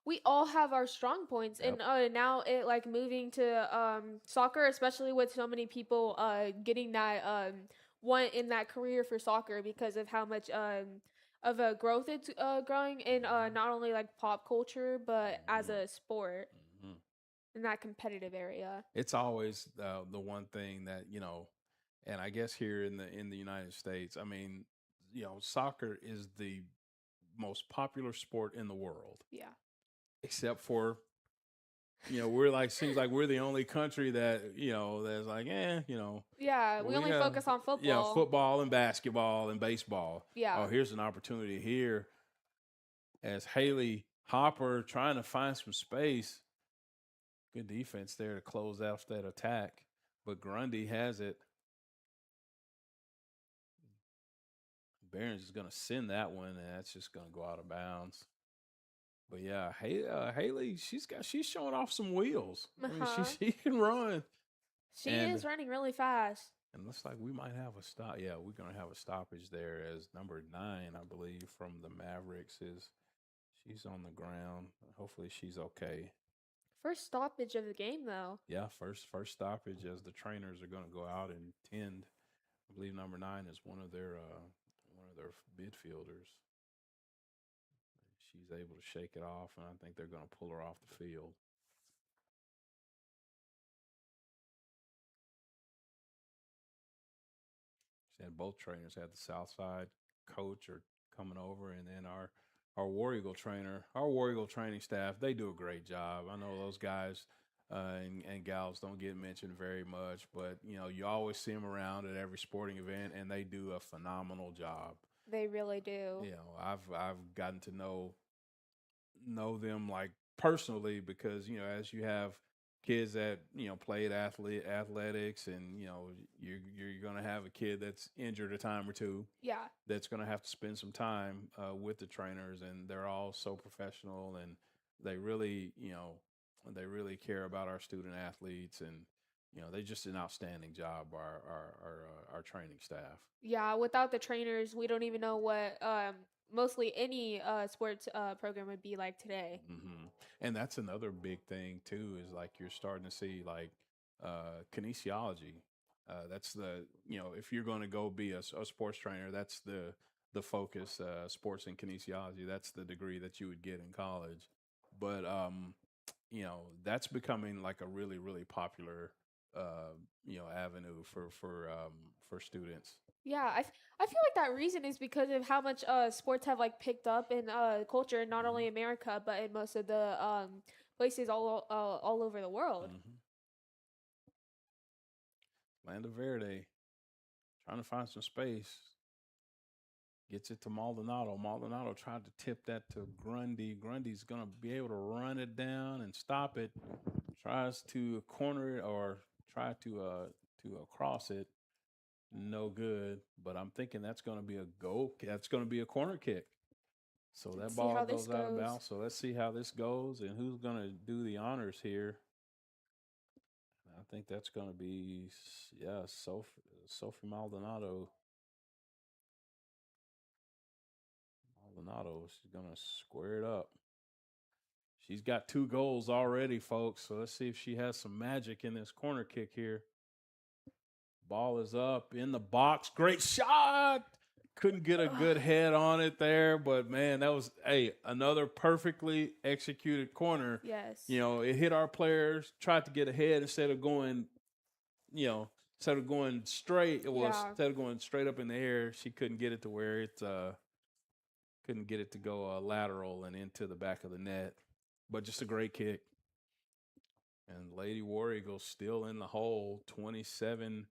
We all have our strong points, Yep. and now it like moving to soccer, especially with so many people getting that one in that career for soccer because of how much of a growth it's growing in not only like pop culture but as a sport in that competitive area. It's always the one thing that and I guess here in the United States, I mean, soccer is the most popular sport in the world. Yeah. Except for, we're like, seems like we're the only country that, that's like, Yeah, we only focus on football. Yeah, football and basketball and baseball. Yeah. Oh, here's an opportunity here as Haley Hopper trying to find some space. Good defense there to close out that attack. But Grundy has it. Barron's is going to send that one, and that's just going to go out of bounds. But yeah, Haley, she's showing off some wheels. I mean, she can run. She is running really fast. And looks like we might have a stop. Yeah, we're going to have a stoppage there as number 9, I believe, from the Mavericks she's on the ground. Hopefully she's okay. First stoppage of the game, though. Yeah, first stoppage as the trainers are going to go out and tend. I believe number 9 is one of their midfielders. She's able to shake it off, and I think they're going to pull her off the field. And both trainers had the Southside coach are coming over, and then our War Eagle trainer, our War Eagle training staff, they do a great job. I know those guys and gals don't get mentioned very much, but you always see them around at every sporting event, and they do a phenomenal job. They really do. I've gotten to know them like personally because as you have kids that played athletics, and you're going to have a kid that's injured a time or two. Yeah, that's going to have to spend some time with the trainers, and they're all so professional, and they really care about our student athletes, and they're just an outstanding job. Our training staff. Yeah, without the trainers, we don't even know what mostly any sports program would be like today. Mm-hmm. And that's another big thing too, is like you're starting to see like kinesiology. That's the if you're going to go be a sports trainer, that's the focus. Sports and kinesiology. That's the degree that you would get in college. But that's becoming like a really, really popular avenue for students. Yeah, I feel like that reason is because of how much sports have like picked up in culture in not only America but in most of the places all over the world. Landa Verde trying to find some space. Gets it to Maldonado. Maldonado tried to tip that to Grundy. Grundy's going to be able to run it down and stop it. Tries to corner it or try to cross it. No good, but I'm thinking that's going to be a goal. That's going to be a corner kick. So that ball goes out of bounds. So let's see how this goes and who's going to do the honors here. I think that's going to be, Sophie Maldonado. She's going to square it up. She's got 2 goals already, folks. So let's see if she has some magic in this corner kick here. Ball is up in the box. Great shot. Couldn't get a good head on it there, but man, that was another perfectly executed corner. Yes. It hit our players, tried to get ahead instead of going straight. Instead of going straight up in the air, she couldn't get it to where it couldn't get it to go lateral and into the back of the net. But just a great kick. And Lady War Eagles still in the hole, 27-27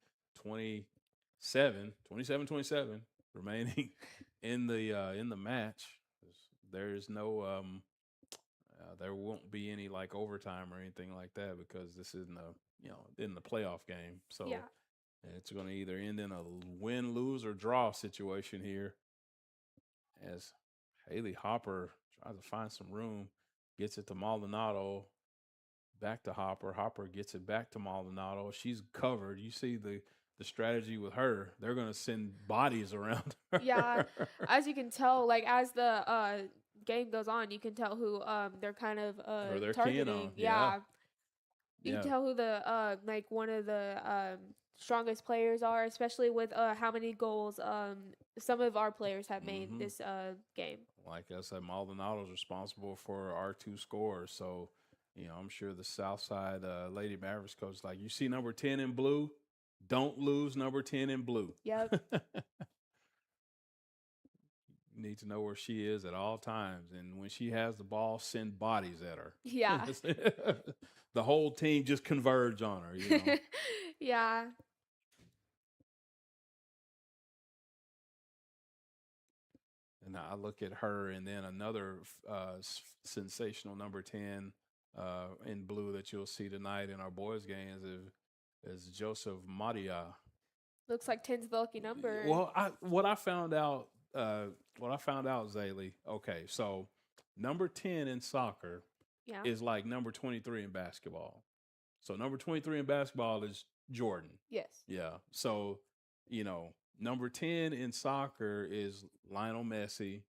remaining in the match. There's no there won't be any like overtime or anything like that because this isn't in the playoff game. So it's going to either end in a win, lose, or draw situation here. As Haley Hopper tries to find some room, gets it to Maldonado. Back to Hopper. Hopper gets it back to Maldonado. She's covered. You see the strategy with her. They're going to send bodies around her. Yeah, as you can tell, like as the game goes on, you can tell who they're kind of they're targeting. keying on. Yeah. You can tell who the like one of the strongest players are, especially with how many goals some of our players have made this game. Like I said, Maldonado's responsible for our 2 scores. So, I'm sure the Southside Lady Mavericks coach like, you see number 10 in blue? Don't lose number 10 in blue. Yep. You need to know where she is at all times. And when she has the ball, send bodies at her. Yeah. The whole team just converge on her, And I look at her, and then another sensational number 10 in blue that you'll see tonight in our boys' games is Joseph Maria. Looks like 10's the lucky number. Well, what I found out, Zaylee. Okay, so number 10 in soccer Yeah. is like number 23 in basketball. So number 23 in basketball is Jordan. Yes. Yeah. So, number 10 in soccer is Lionel Messi,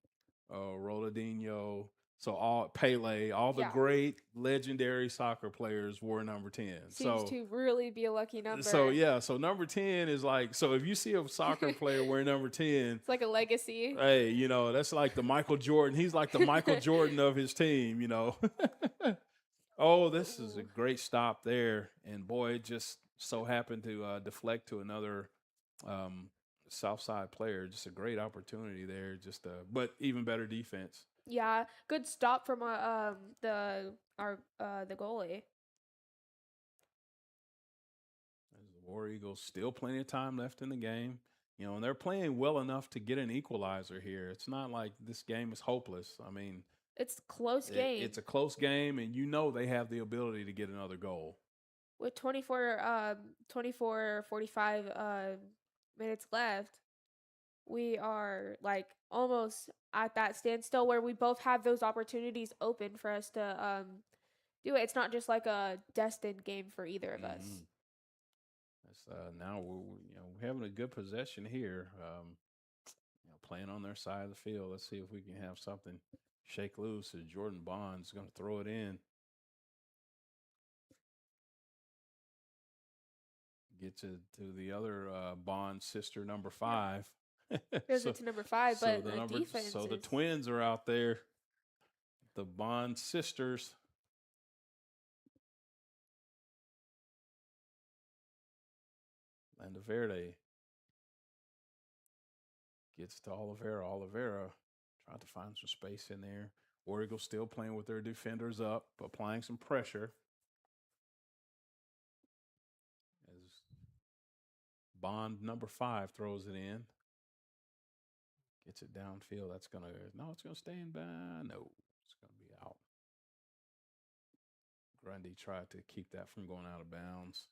Ronaldinho. So all Pele, all the great legendary soccer players wore number 10. Seems to really be a lucky number. So yeah, so number 10 is like, so if you see a soccer player wearing number 10, it's like a legacy. Hey, that's like the Michael Jordan. He's like the Michael Jordan of his team, Oh, this is a great stop there. And boy, it just so happened to deflect to another Southside player. Just a great opportunity there. But even better defense. Yeah, good stop from the goalie. As the War Eagles, still plenty of time left in the game. And they're playing well enough to get an equalizer here. It's not like this game is hopeless. I mean, it's a close game. It's a close game, and they have the ability to get another goal. With 45 minutes left, we are like almost at that standstill where we both have those opportunities open for us to do it. It's not just like a destined game for either of us. Now we're having a good possession here. Playing on their side of the field. Let's see if we can have something shake loose. As Jordan Bond's going to throw it in. Get to the other Bond sister, number 5. Here's it to number 5, but the defense. So the twins are out there. The Bond sisters. Landaverde gets to Oliveira. Oliveira tried to find some space in there. War Eagles still playing with their defenders up, applying some pressure. As Bond, number 5, throws it in. Gets it downfield. It's going to stay in bounds. No, it's going to be out. Grundy tried to keep that from going out of bounds.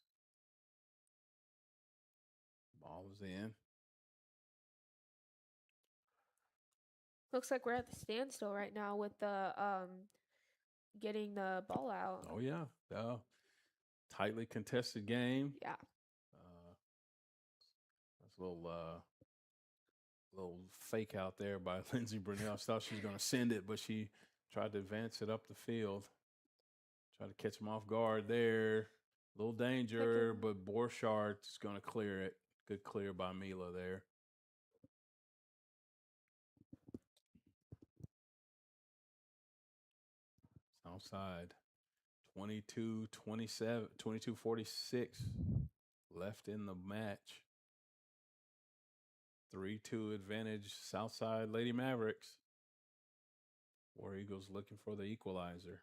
Ball is in. Looks like we're at the standstill right now with the getting the ball out. Oh yeah, tightly contested game. Yeah. That's a little fake out there by Lindsey Brunel. I thought she was going to send it, but she tried to advance it up the field. Tried to catch him off guard there. A little danger, but Borchardt is going to clear it. Good clear by Mila there. Southside, 22-46 left in the match. 3-2 advantage, Southside Lady Mavericks. War Eagles looking for the equalizer.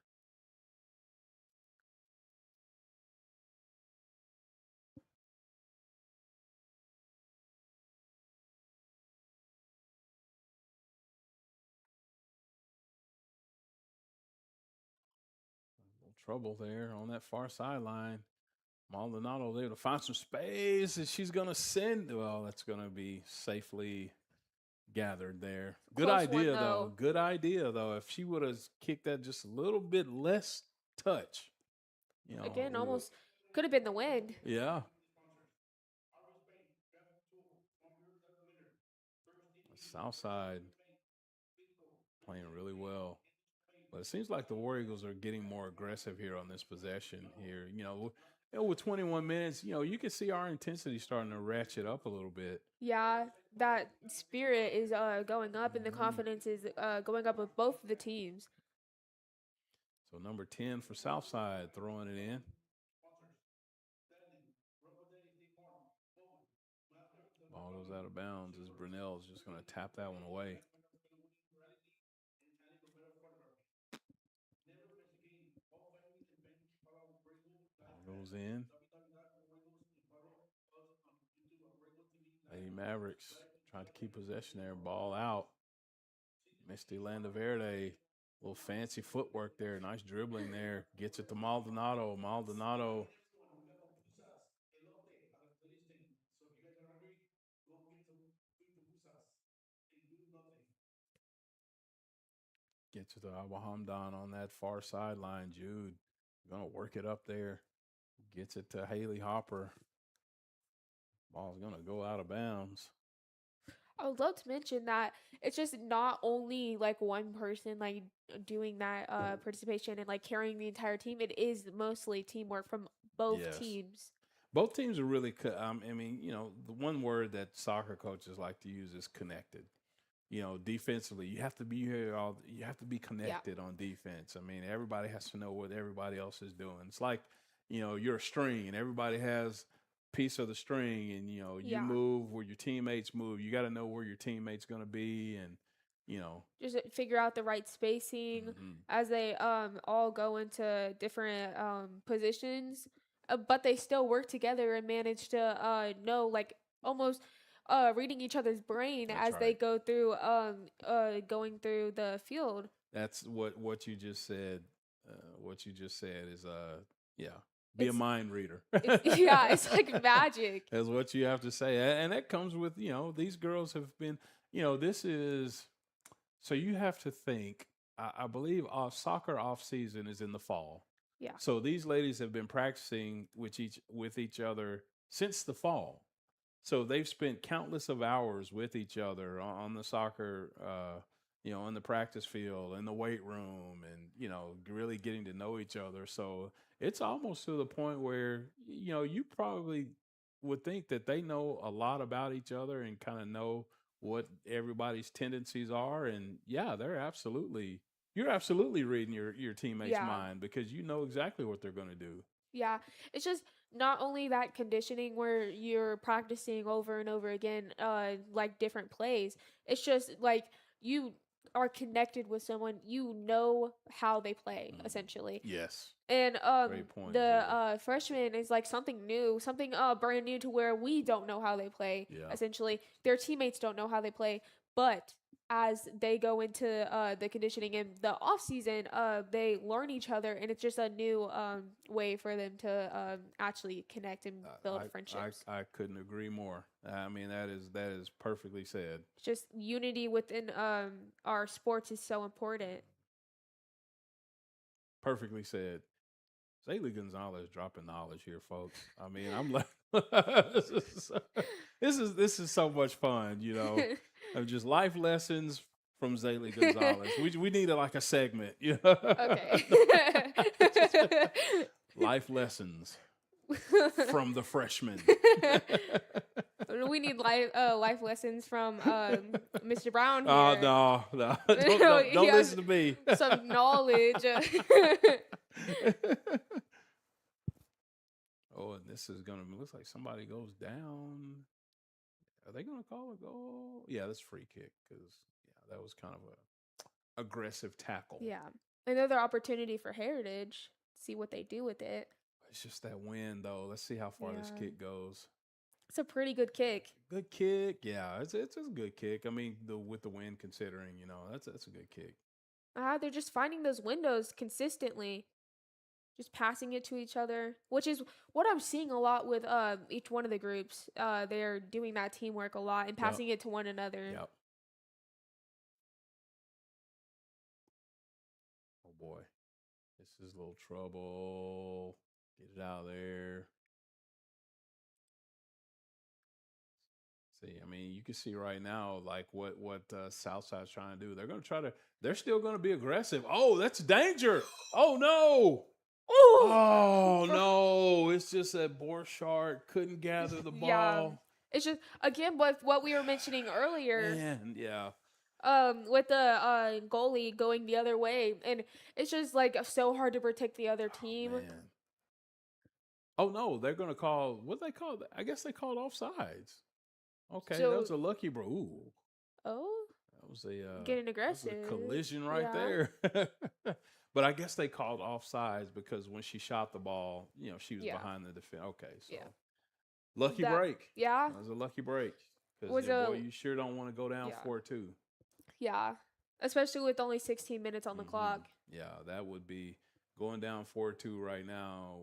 Trouble there on that far sideline. Maldonado able to find some space, and she's going to send. Well, that's going to be safely gathered there. Good idea, though. Good idea, though. If she would have kicked that just a little bit less touch. Again, almost could have been the win. Yeah. Southside playing really well. But it seems like the War Eagles are getting more aggressive here on this possession here. With 21 minutes, you can see our intensity starting to ratchet up a little bit. Yeah, that spirit is going up, and the confidence is going up with both of the teams. So number 10 for Southside throwing it in. Ball goes out of bounds as Brunel is just going to tap that one away. Goes in. Lady Mavericks trying to keep possession there. Ball out. Misty Landaverde, little fancy footwork there. Nice dribbling there. Gets it to Maldonado. Maldonado. Gets it to Abu Hamdan on that far sideline. Jude going to work it up there. Gets it to Haley Hopper. Ball's going to go out of bounds. I would love to mention that it's just not only like one person like doing that participation and like carrying the entire team. It is mostly teamwork from both Yes. teams. Both teams are really, I mean, the one word that soccer coaches like to use is connected. Defensively, you have to be here. You have to be connected on defense. I mean, everybody has to know what everybody else is doing. It's like, you're a string and everybody has piece of the string, and you move where your teammates move. You got to know where your teammates going to be, and just figure out the right spacing as they all go into different positions, but they still work together and manage to know like almost reading each other's brain as they go through going through the field. That's what you just said. What you just said is be a mind reader. It's like magic. That's what you have to say. And that comes with, these girls have been, this is, so you have to think, I believe soccer off season is in the fall. Yeah. So these ladies have been practicing with each other since the fall. So they've spent countless of hours with each other on the soccer, in the practice field, in the weight room, and, really getting to know each other. So it's almost to the point where, you probably would think that they know a lot about each other and kind of know what everybody's tendencies are. And you're absolutely reading your teammate's mind, because you know exactly what they're going to do. Yeah, it's just not only that conditioning where you're practicing over and over again, like different plays. It's just like you are connected with someone, you know how they play, essentially. Yes. And Great point, the freshman is like something new, something brand new to where we don't know how they play. Yeah. Essentially, their teammates don't know how they play, but as they go into the conditioning and the off season, they learn each other, and it's just a new way for them to actually connect and build friendships. I couldn't agree more. I mean, that is perfectly said. Just unity within our sports is so important. Perfectly said. Zaylee Gonzalez dropping knowledge here, folks. I mean, I'm like, this is so much fun, of just life lessons from Zaylee Gonzalez. We need like a segment, Okay. Life lessons from the freshmen. We need life lessons from Mr. Brown here. Oh, no. Don't listen to me. Some knowledge. Oh, and this is looks like somebody goes down. Are they going to call a goal? Yeah, that's free kick, because that was kind of a aggressive tackle. Yeah. Another opportunity for Heritage. See what they do with it. It's just that wind, though. Let's see how far this kick goes. It's a pretty good kick. Good kick. Yeah, it's a good kick. I mean, with the wind considering, that's a good kick. They're just finding those windows consistently. Just passing it to each other, which is what I'm seeing a lot with each one of the groups. They're doing that teamwork a lot and passing it to one another. Yep. Oh, boy. This is a little trouble. Get it out of there. See, I mean, you can see right now, like what Southside's trying to do. They're still going to be aggressive. Oh, that's danger. Oh, no. Oh, no. It's just that Borchardt couldn't gather the ball. Yeah. It's just, again, what we were mentioning earlier. Man, yeah. With the goalie going the other way. And it's just, like, so hard to protect the other team. Man. Oh, no. They're going to call, what they call? I guess they called offsides. Okay, so, that was a lucky bro. Ooh. Oh? That was a getting aggressive. That was a collision right there. But I guess they called offsides because when she shot the ball, she was behind the defense. Okay, so lucky break. Yeah. That was a lucky break. Because, boy, you sure don't want to go down 4-2. Yeah. especially with only 16 minutes on the clock. Yeah, that would be going down 4-2 right now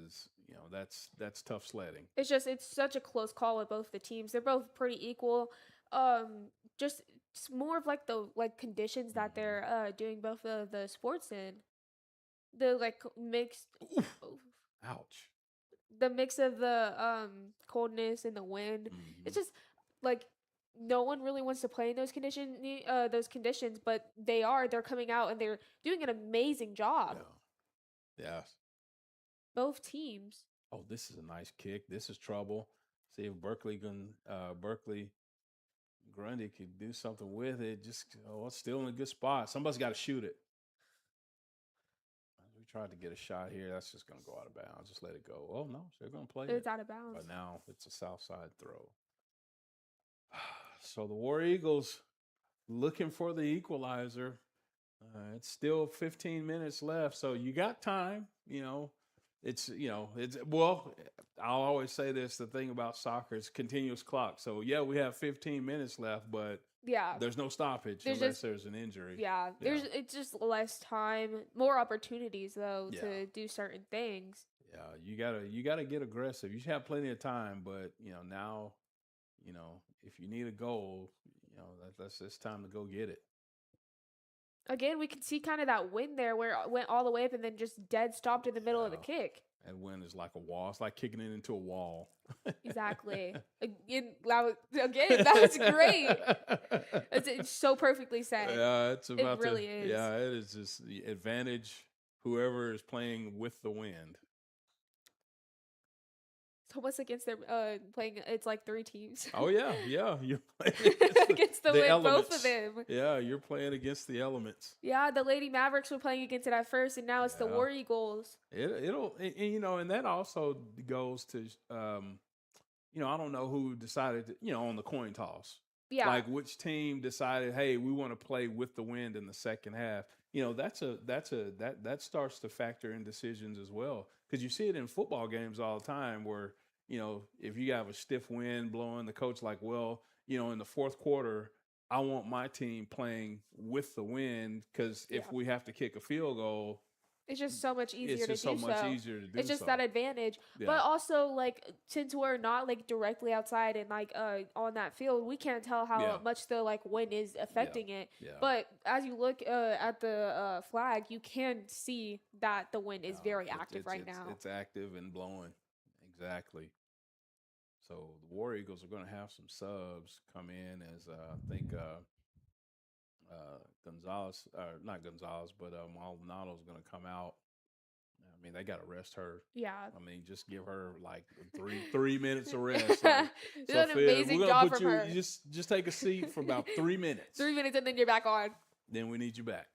is, that's tough sledding. It's such a close call with both the teams. They're both pretty equal. Um, just it's more of like the conditions that they're doing both of the sports in. The mixed, Ouch. the mix of the coldness and the wind. It's just like no one really wants to play in those conditions, but they're coming out and they're doing an amazing job. Yeah. Both teams. Oh, this is a nice kick. This is trouble. See if Berkeley Grundy could do something with it. It's still in a good spot. Somebody's got to shoot it. We tried to get a shot here. That's just going to go out of bounds. Just let it go. Oh, no. They're going to play it. It's out of bounds. But now it's a Southside throw. So the War Eagles looking for the equalizer. It's still 15 minutes left. So you got time, I'll always say this, the thing about soccer is continuous clock. So yeah, we have 15 minutes left, but there's no stoppage unless there's an injury. It's just less time, more opportunities though to do certain things. Yeah, you gotta get aggressive. You should have plenty of time, but now, if you need a goal, it's time to go get it. Again, we can see kind of that wind there where it went all the way up and then just dead stopped in the middle of the kick. And wind is like a wall. It's like kicking it into a wall. Exactly. Again, that was great. It's so perfectly said. Yeah, it really is. Yeah, it is just the advantage whoever is playing with the wind. So what's against their playing? It's like 3 teams. Oh yeah. You're playing against the wind, elements. both of them. Yeah, you're playing against the elements. Yeah, the Lady Mavericks were playing against it at first, and now it's the War Eagles. And that also goes to I don't know who decided to, on the coin toss. Yeah. Like which team decided, hey, we want to play with the wind in the second half. That starts to factor in decisions as well. Because you see it in football games all the time where, if you have a stiff wind blowing, the coach like, well, in the fourth quarter, I want my team playing with the wind because if we have to kick a field goal, it's just so much easier to do so. It's just so. that advantage. Yeah. But also, since we're not, directly outside and, on that field, we can't tell how much the, wind is affecting it. Yeah. But as you look at the flag, you can see that the wind is very active right now. It's active and blowing. Exactly. So the War Eagles are going to have some subs come in as I think Gonzalez, not Gonzalez, but Maldonado is going to come out. I mean, they got to rest her. Yeah. I mean, just give her 3 minutes of rest. Like, an amazing job from her. You just take a seat for about 3 minutes. 3 minutes and then you're back on. Then we need you back.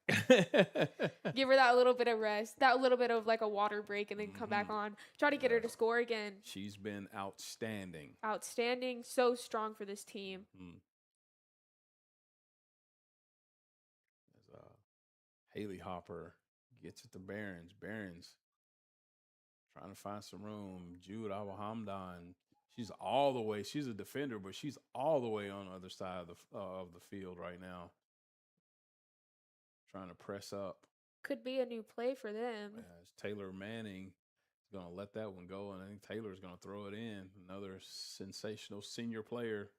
Give her that little bit of rest, that little bit of a water break, and then come back on. Try to get her to score again. She's been outstanding. Outstanding. So strong for this team. Haley Hopper gets it to Behrens. Behrens trying to find some room. Jude Awahamdan. She's all the way. She's a defender, but she's all the way on the other side of the field right now. Trying to press up. Could be a new play for them. Taylor Manning is going to let that one go, and I think Taylor's going to throw it in. Another sensational senior player.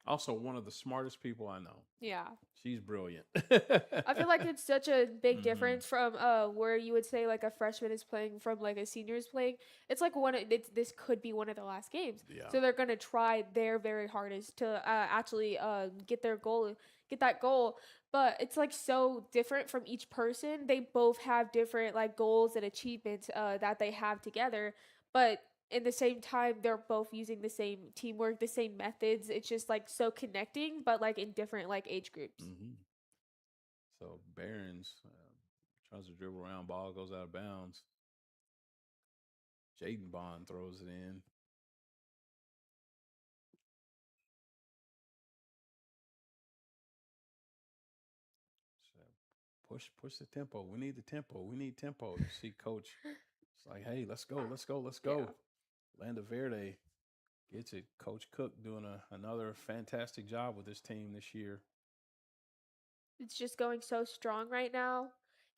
Also, one of the smartest people I know. Yeah. She's brilliant. I feel like it's such a big difference from where you would say a freshman is playing from a senior is playing. It's this could be one of the last games. Yeah. So they're going to try their very hardest to actually get that goal. But it's so different from each person. They both have different goals and achievements that they have together. But in the same time, they're both using the same teamwork, the same methods. It's just so connecting, but in different age groups. So Behrens tries to dribble around, ball goes out of bounds. Jaden Bond throws it in. So push the tempo. We need the tempo. We need tempo. You see Coach, it's like, hey, let's go. Yeah. Landa Verde gets it. Coach Cook doing another fantastic job with this team this year. it's just going so strong right now.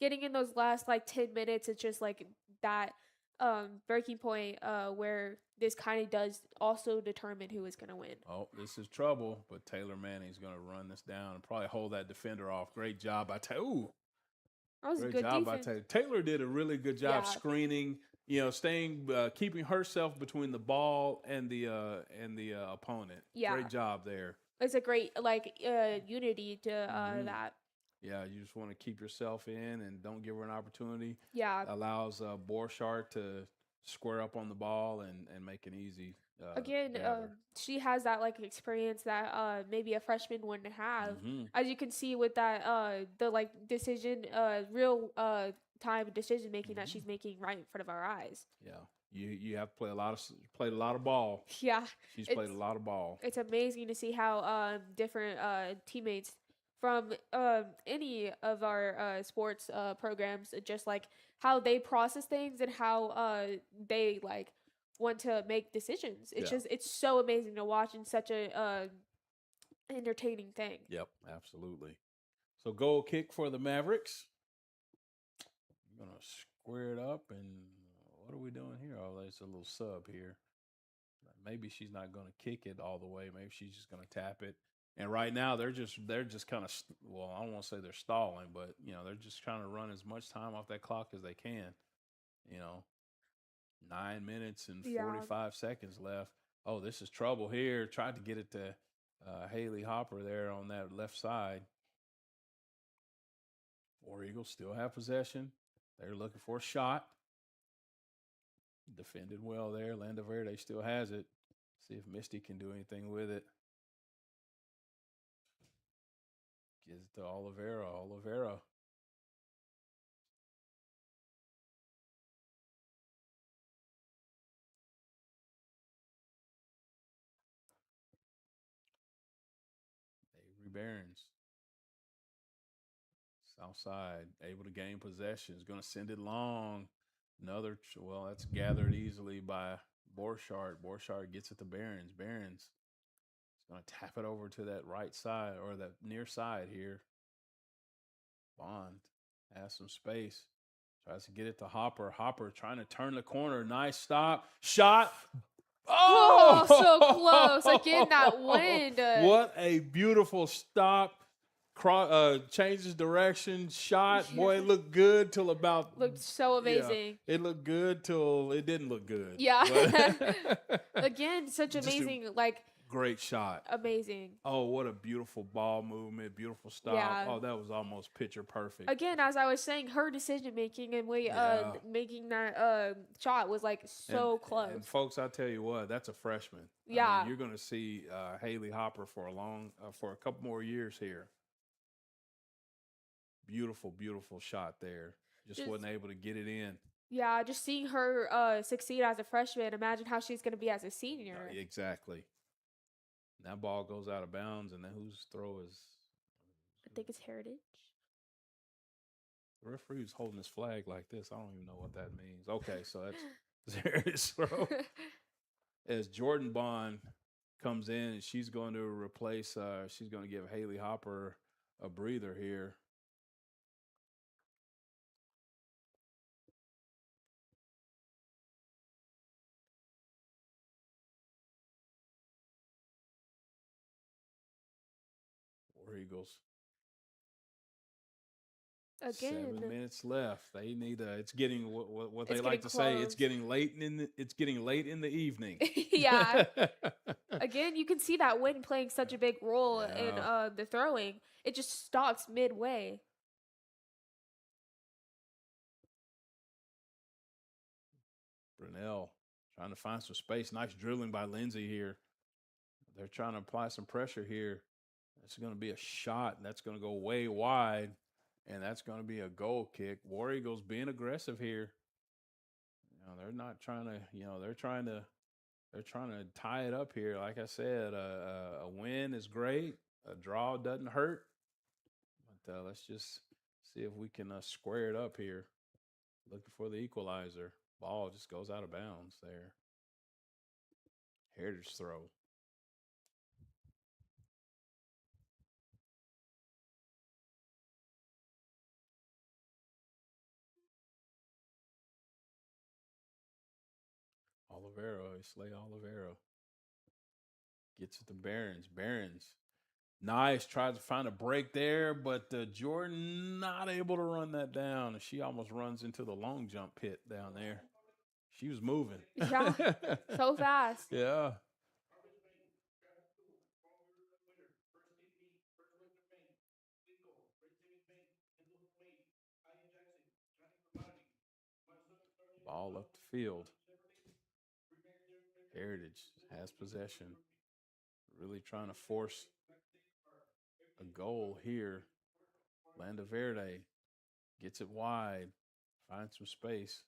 Getting in those last like 10 minutes, it's just like that breaking point where this kind of does also determine who is going to win. Oh, this is trouble, but Taylor Manning's going to run this down and probably hold that defender off. Great job by Taylor. Ooh, That was a great good job by defense. Taylor. Taylor did a really good job Yeah. screening, staying, keeping herself between the ball and the opponent. Yeah. Great job there. It's a great like unity to that. Yeah, you just want to keep yourself in and don't give her an opportunity. Yeah. Allows Borchardt to square up on the ball and make an easy. Again, gather. she has that like experience that maybe a freshman wouldn't have. Mhm. As you can see with that the like decision real time decision making that she's making right in front of our eyes. Yeah, you have to play played a lot of ball. Yeah. She's played a It's- lot of ball. It's amazing to see how different teammates from any of our sports programs, just like how they process things and how they like want to make decisions. It's Yeah. just it's so amazing to watch and such a entertaining thing. Yep, absolutely. So goal kick for the Mavericks. I'm gonna square it up, and what are we doing here? Oh, there's a little sub here. Maybe she's not gonna kick it all the way. Maybe she's just gonna tap it. And right now they're just kind of well, I don't want to say they're stalling, but they're just trying to run as much time off that clock as they can. 9 minutes and Yeah. 45 seconds left. Oh, this is trouble here. Tried to get it to Haley Hopper there on that left side. War Eagles still have possession. They're looking for a shot. Defended well there. Landa Verde still has it. See if Misty can do anything with it. Gives it to Oliveira. Oliveira. Avery Barons. Southside able to gain possession. Is going to send it long. That's gathered easily by Borchardt. Borchardt gets it to Barons. Barons is going to tap it over to that right side or that near side here. Bond has some space. Tries to get it to Hopper. Hopper trying to turn the corner. Nice stop. Shot. Oh, so close. Again, that wind. What a beautiful stop. Changes direction. Shot. Boy, it looked good till about. Looked so amazing. Yeah, it looked good till it didn't look good. Yeah. But Again, such Just a amazing, like great shot. amazing. Oh, what a beautiful ball movement. Beautiful stop. Yeah. Oh, that was almost picture perfect. Again, as I was saying, her decision making and Yeah. making that shot was like so close. And folks, I tell you what, that's a freshman. I mean, Yeah. you're going to see Haley Hopper for a couple more years here. Beautiful, beautiful shot there. Just wasn't able to get it in. Yeah, just seeing her succeed as a freshman, imagine how she's going to be as a senior. Exactly. That ball goes out of bounds, and then whose throw is? I think it's Heritage. The referee's holding his flag like this. I don't even know what that means. Okay, so that's Heritage throw. As Jordan Bond comes in, and she's going to replace. She's going to give Haley Hopper a breather here. War Eagles. Again. 7 minutes left. They need it's getting what they It's like to getting say. It's close. getting late in the evening. Yeah. Again, you can see that wind playing such a big role in Yeah. the throwing. It just stops midway. Brunel trying to find some space. Nice drilling by Lindsay here. They're trying to apply some pressure here. It's going to be a shot. That's going to go way wide, and that's going to be a goal kick. War Eagles being aggressive here. They're not trying to. They're trying to tie it up here. Like I said, a win is great. A draw doesn't hurt. But let's just see if we can square it up here. Looking for the equalizer. Ball just goes out of bounds there. Heritage throw. Slay Olivero. Gets it to Barons. Barons. Nice. Tries to find a break there, but Jordan not able to run that down. And she almost runs into the long jump pit down there. She was moving. Yeah, so fast. Yeah. Ball up the field. Heritage has possession. Really trying to force a goal here. Landa Verde gets it wide. Finds some space.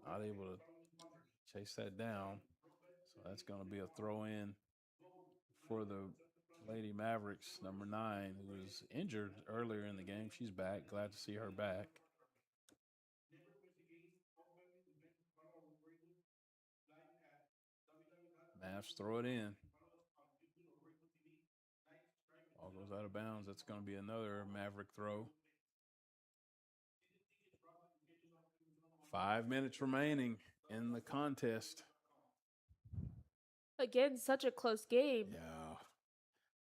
Not able to chase that down. So that's going to be a throw in for the Lady Mavericks, number 9, who was injured earlier in the game. She's back. Glad to see her back. Mavs throw it in. Ball goes out of bounds. That's going to be another Maverick throw. 5 minutes remaining in the contest. Again, such a close game. Yeah.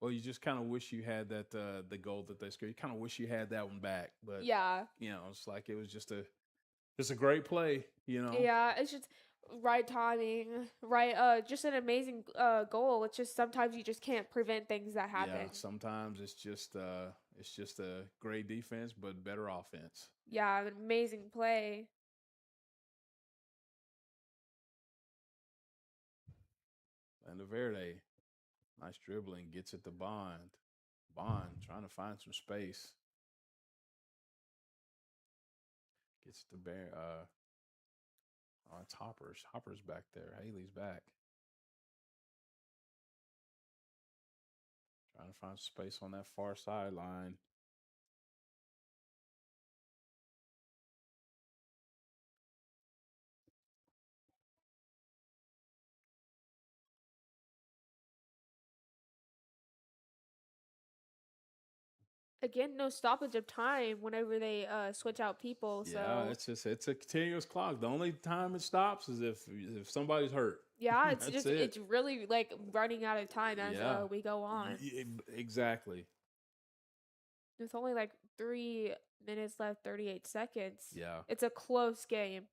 Well, you just kind of wish you had that the goal that they scored. You kind of wish you had that one back, but Yeah. It's like it was just a great play. Yeah, it's just right timing, right? Just an amazing goal. It's just sometimes you just can't prevent things that happen. Yeah, sometimes it's just a great defense, but better offense. Yeah, an amazing play. Landa Verde, nice dribbling, gets it to Bond. Bond trying to find some space. Gets it to Bear. It's Hoppers. Hoppers back there. Haley's back. Trying to find space on that far sideline. Again, no stoppage of time whenever they switch out people. So Yeah, it's a continuous clock. The only time it stops is if somebody's hurt. yeah, it's That's just it. it's really like running out of time as we go on. Exactly. It's only like 3 minutes left, 38 seconds. Yeah. It's a close game.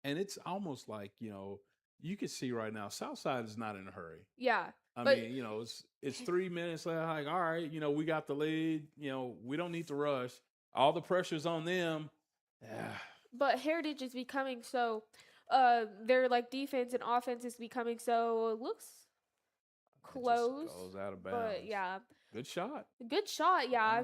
And it's almost like, you can see right now, Southside is not in a hurry. Yeah. I mean, it's 3 minutes left. Like, all right, we got the lead. We don't need to rush. All the pressure's on them. Yeah. But Heritage is becoming so, their like defense and offense is becoming so looks close. Goes out of bounds. But yeah, Good shot. good shot. Yeah,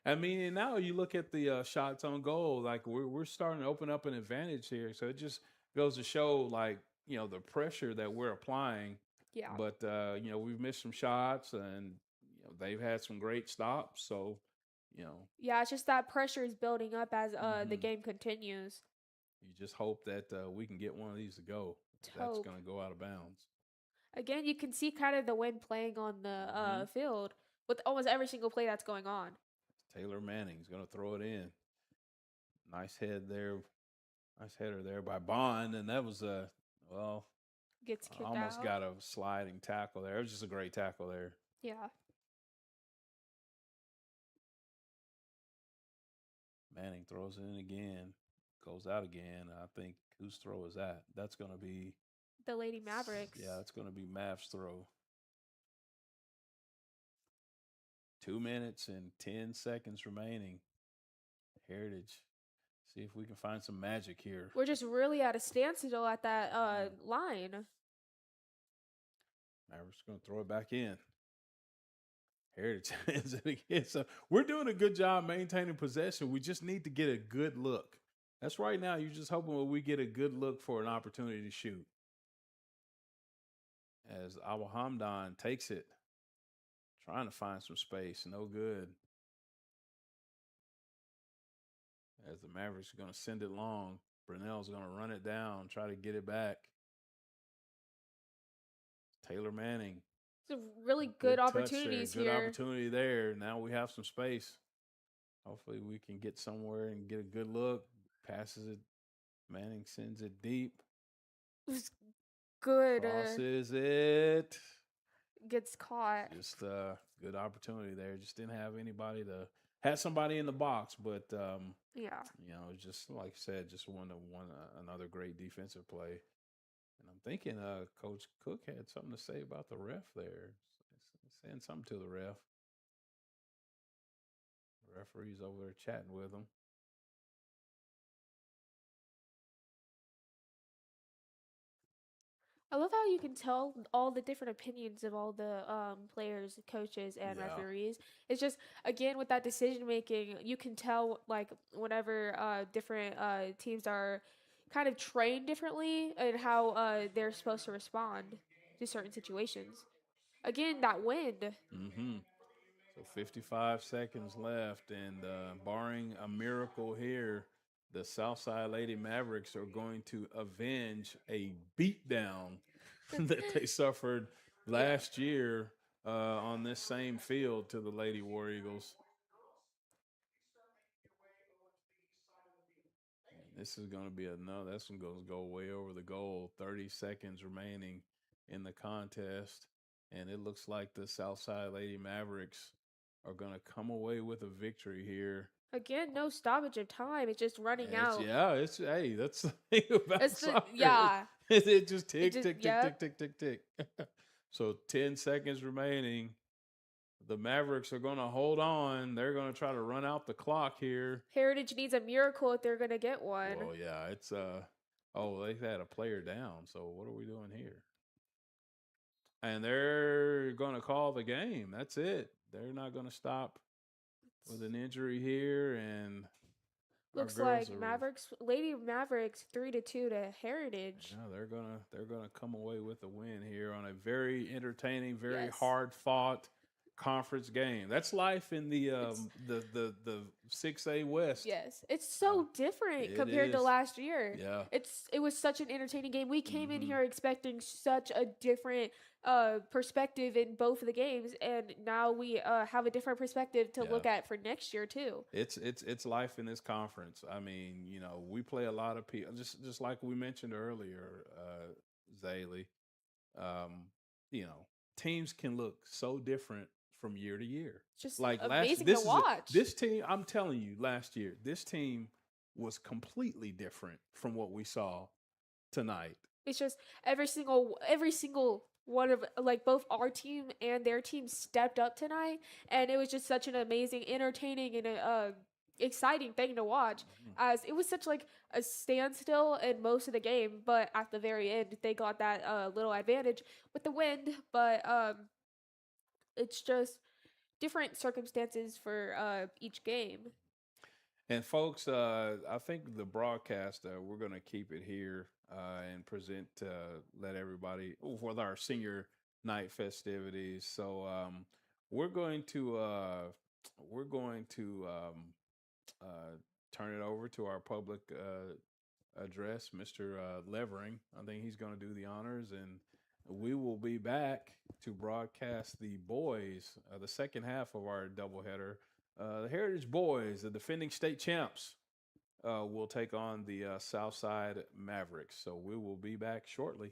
And now you look at the shots on goal. Like we're starting to open up an advantage here. So it just goes to show, like, the pressure that we're applying. yeah. But we've missed some shots, and they've had some great stops. So Yeah, it's just that pressure is building up as the Mhm. game continues. you just hope that we can get one of these to go. That's Hope. going to go out of bounds. Again, you can see kind of the wind playing on the Mhm. field with almost every single play that's going on. Taylor Manning's going to throw it in. Nice head there. Nice header there by Bond. And that was Gets kicked almost out. got a sliding tackle there. It was just a great tackle there. Yeah. Manning throws it in again. Goes out again. I think whose throw is that? That's going to be The Lady Mavericks. Yeah, it's going to be Mav's throw. 2 minutes and 10 seconds remaining. Heritage. See if we can find some magic here. We're just really at a standstill at that line. Mavericks going to throw it back in. Heritage is it again. So we're doing a good job maintaining possession. We just need to get a good look. That's right now. You're just hoping that we get a good look for an opportunity to shoot. As Abu Hamdan takes it, trying to find some space. No good. As the Mavericks are going to send it long. Brunell's going to run it down, try to get it back. Taylor Manning. It's a really good opportunities Good here. opportunity there. Now we have some space. Hopefully we can get somewhere and get a good look. Passes it. Manning sends it deep. good. Crosses it. Gets caught. Just good opportunity there. Just didn't have anybody to had somebody in the box, but Yeah. just like I said, just one another great defensive play. And I'm thinking Coach Cook had something to say about the ref there. Saying something to the ref. The referee's over there chatting with him. I love how you can tell all the different opinions of all the players, coaches, and Yeah. referees. It's just again with that decision making, you can tell like whenever different teams are kind of trained differently and how they're supposed to respond to certain situations. Again, that wind. Mm-hmm. So 55 seconds left, and barring a miracle here, the Southside Lady Mavericks are going to avenge a beatdown that they suffered last year on this same field to the Lady War Eagles. And this is going to be that's going to go way over the goal. 30 seconds remaining in the contest, and it looks like the Southside Lady Mavericks are going to come away with a victory here. Again, no stoppage of time. It's just running out. That's the thing about soccer. Yeah. It just tick, just- tick, tick, yep. tick, tick, tick, tick. So 10 seconds remaining. The Mavericks are going to hold on. They're going to try to run out the clock here. Heritage needs a miracle if they're going to get one. Well, yeah, it's they've had a player down. So what are we doing here? And they're going to call the game. That's it. They're not going to stop with an injury here, and looks like Lady Mavericks 3-2 to Heritage. Yeah, they're gonna come away with a win here on a very entertaining, very hard fought conference game. That's life in the 6A West. Yes, it's so different compared to last year. Yeah, it was such an entertaining game. We came in here expecting such a different perspective in both of the games, and now we have a different perspective to look at for next year too. It's life in this conference. I mean, we play a lot of people, just like we mentioned earlier, Zaylee. Teams can look so different from year to year. It's just like amazing to watch. This team, I'm telling you, last year, this team was completely different from what we saw tonight. It's just every single one of like both our team and their team stepped up tonight, and it was just such an amazing, entertaining, and exciting thing to watch. As it was such like a standstill in most of the game, but at the very end they got that little advantage with the wind. But it's just different circumstances for each game. And folks, I think the broadcast, we're going to keep it here and present, let everybody with our senior night festivities. So we're going to turn it over to our public address, Mr. Levering. I think he's going to do the honors, and we will be back to broadcast the boys, the second half of our doubleheader. The Heritage Boys, the defending state champs, will take on the Southside Mavericks. So we will be back shortly.